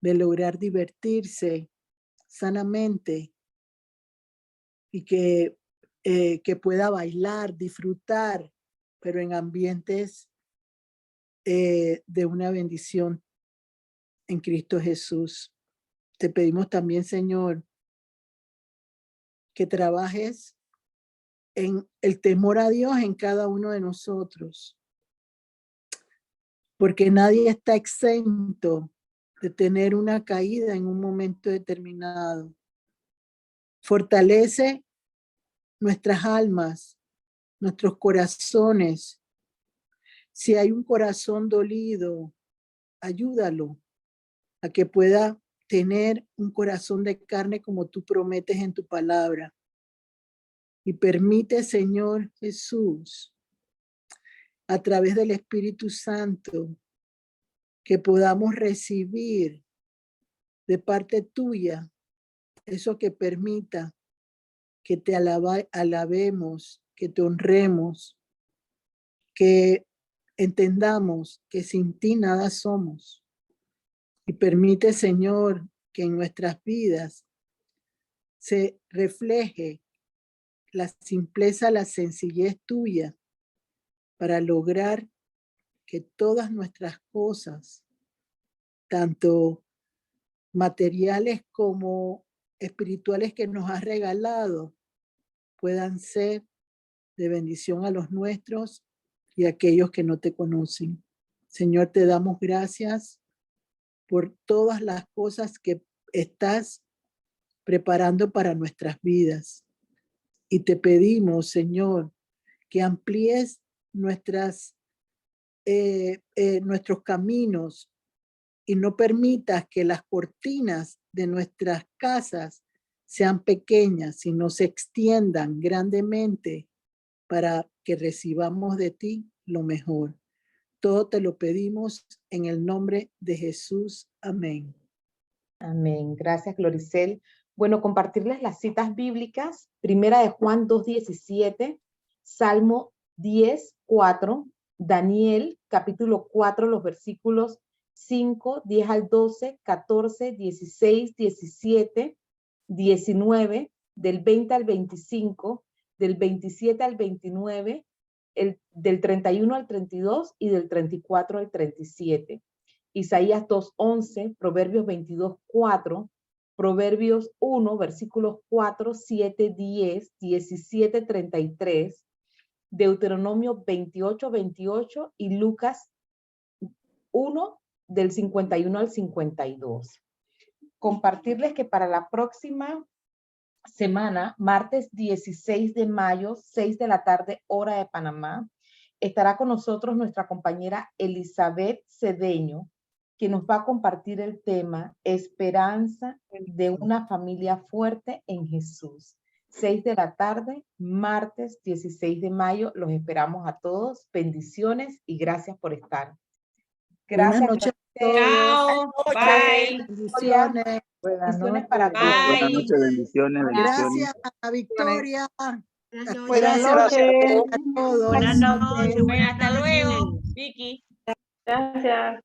de lograr divertirse sanamente y que pueda bailar, disfrutar, pero en ambientes de una bendición en Cristo Jesús. Te pedimos también, Señor, que trabajes en el temor a Dios en cada uno de nosotros, porque nadie está exento de tener una caída en un momento determinado. Fortalece nuestras almas, nuestros corazones. Si hay un corazón dolido, ayúdalo a que pueda tener un corazón de carne como tú prometes en tu palabra. Y permite, Señor Jesús, a través del Espíritu Santo, que podamos recibir de parte tuya eso que permita que te alabemos, que te honremos, que entendamos que sin ti nada somos. Y permite, Señor, que en nuestras vidas se refleje la simpleza, la sencillez tuya para lograr que todas nuestras cosas, tanto materiales como espirituales que nos has regalado, puedan ser de bendición a los nuestros y a aquellos que no te conocen. Señor, te damos gracias por todas las cosas que estás preparando para nuestras vidas. Y te pedimos, Señor, que amplíes nuestros caminos y no permitas que las cortinas de nuestras casas sean pequeñas, sino se extiendan grandemente para que recibamos de ti lo mejor. Todo te lo pedimos en el nombre de Jesús. Amén. Amén. Gracias, Gloricel. Bueno, compartirles las citas bíblicas. Primera de Juan 2:17, Salmo 10:4, Daniel capítulo 4, los versículos 5, 10 al 12, 14, 16, 17, 19, del 20 al 25, del 27 al 29, del 31 al 32 y del 34 al 37. Isaías 2:11, Proverbios 22:4, Proverbios 1, versículos 4, 7, 10, 17, 33, Deuteronomio 28, 28 y Lucas 1, del 51 al 52. Compartirles que para la próxima semana, martes 16 de mayo, 6 de la tarde, hora de Panamá, estará con nosotros nuestra compañera Elizabeth Cedeño, que nos va a compartir el tema Esperanza de una familia fuerte en Jesús. 6 de la tarde, martes 16 de mayo. Los esperamos a todos. Bendiciones y gracias por estar. Gracias. Buenas noches a todos. Chao. Bye. Bendiciones. Bendiciones para todos. Bye. Buenas noches, bendiciones, bendiciones. Gracias a Victoria. Buenas noches. Gracias a todos. Buenas noches, Hasta buenas noches, luego. Vicky. Gracias.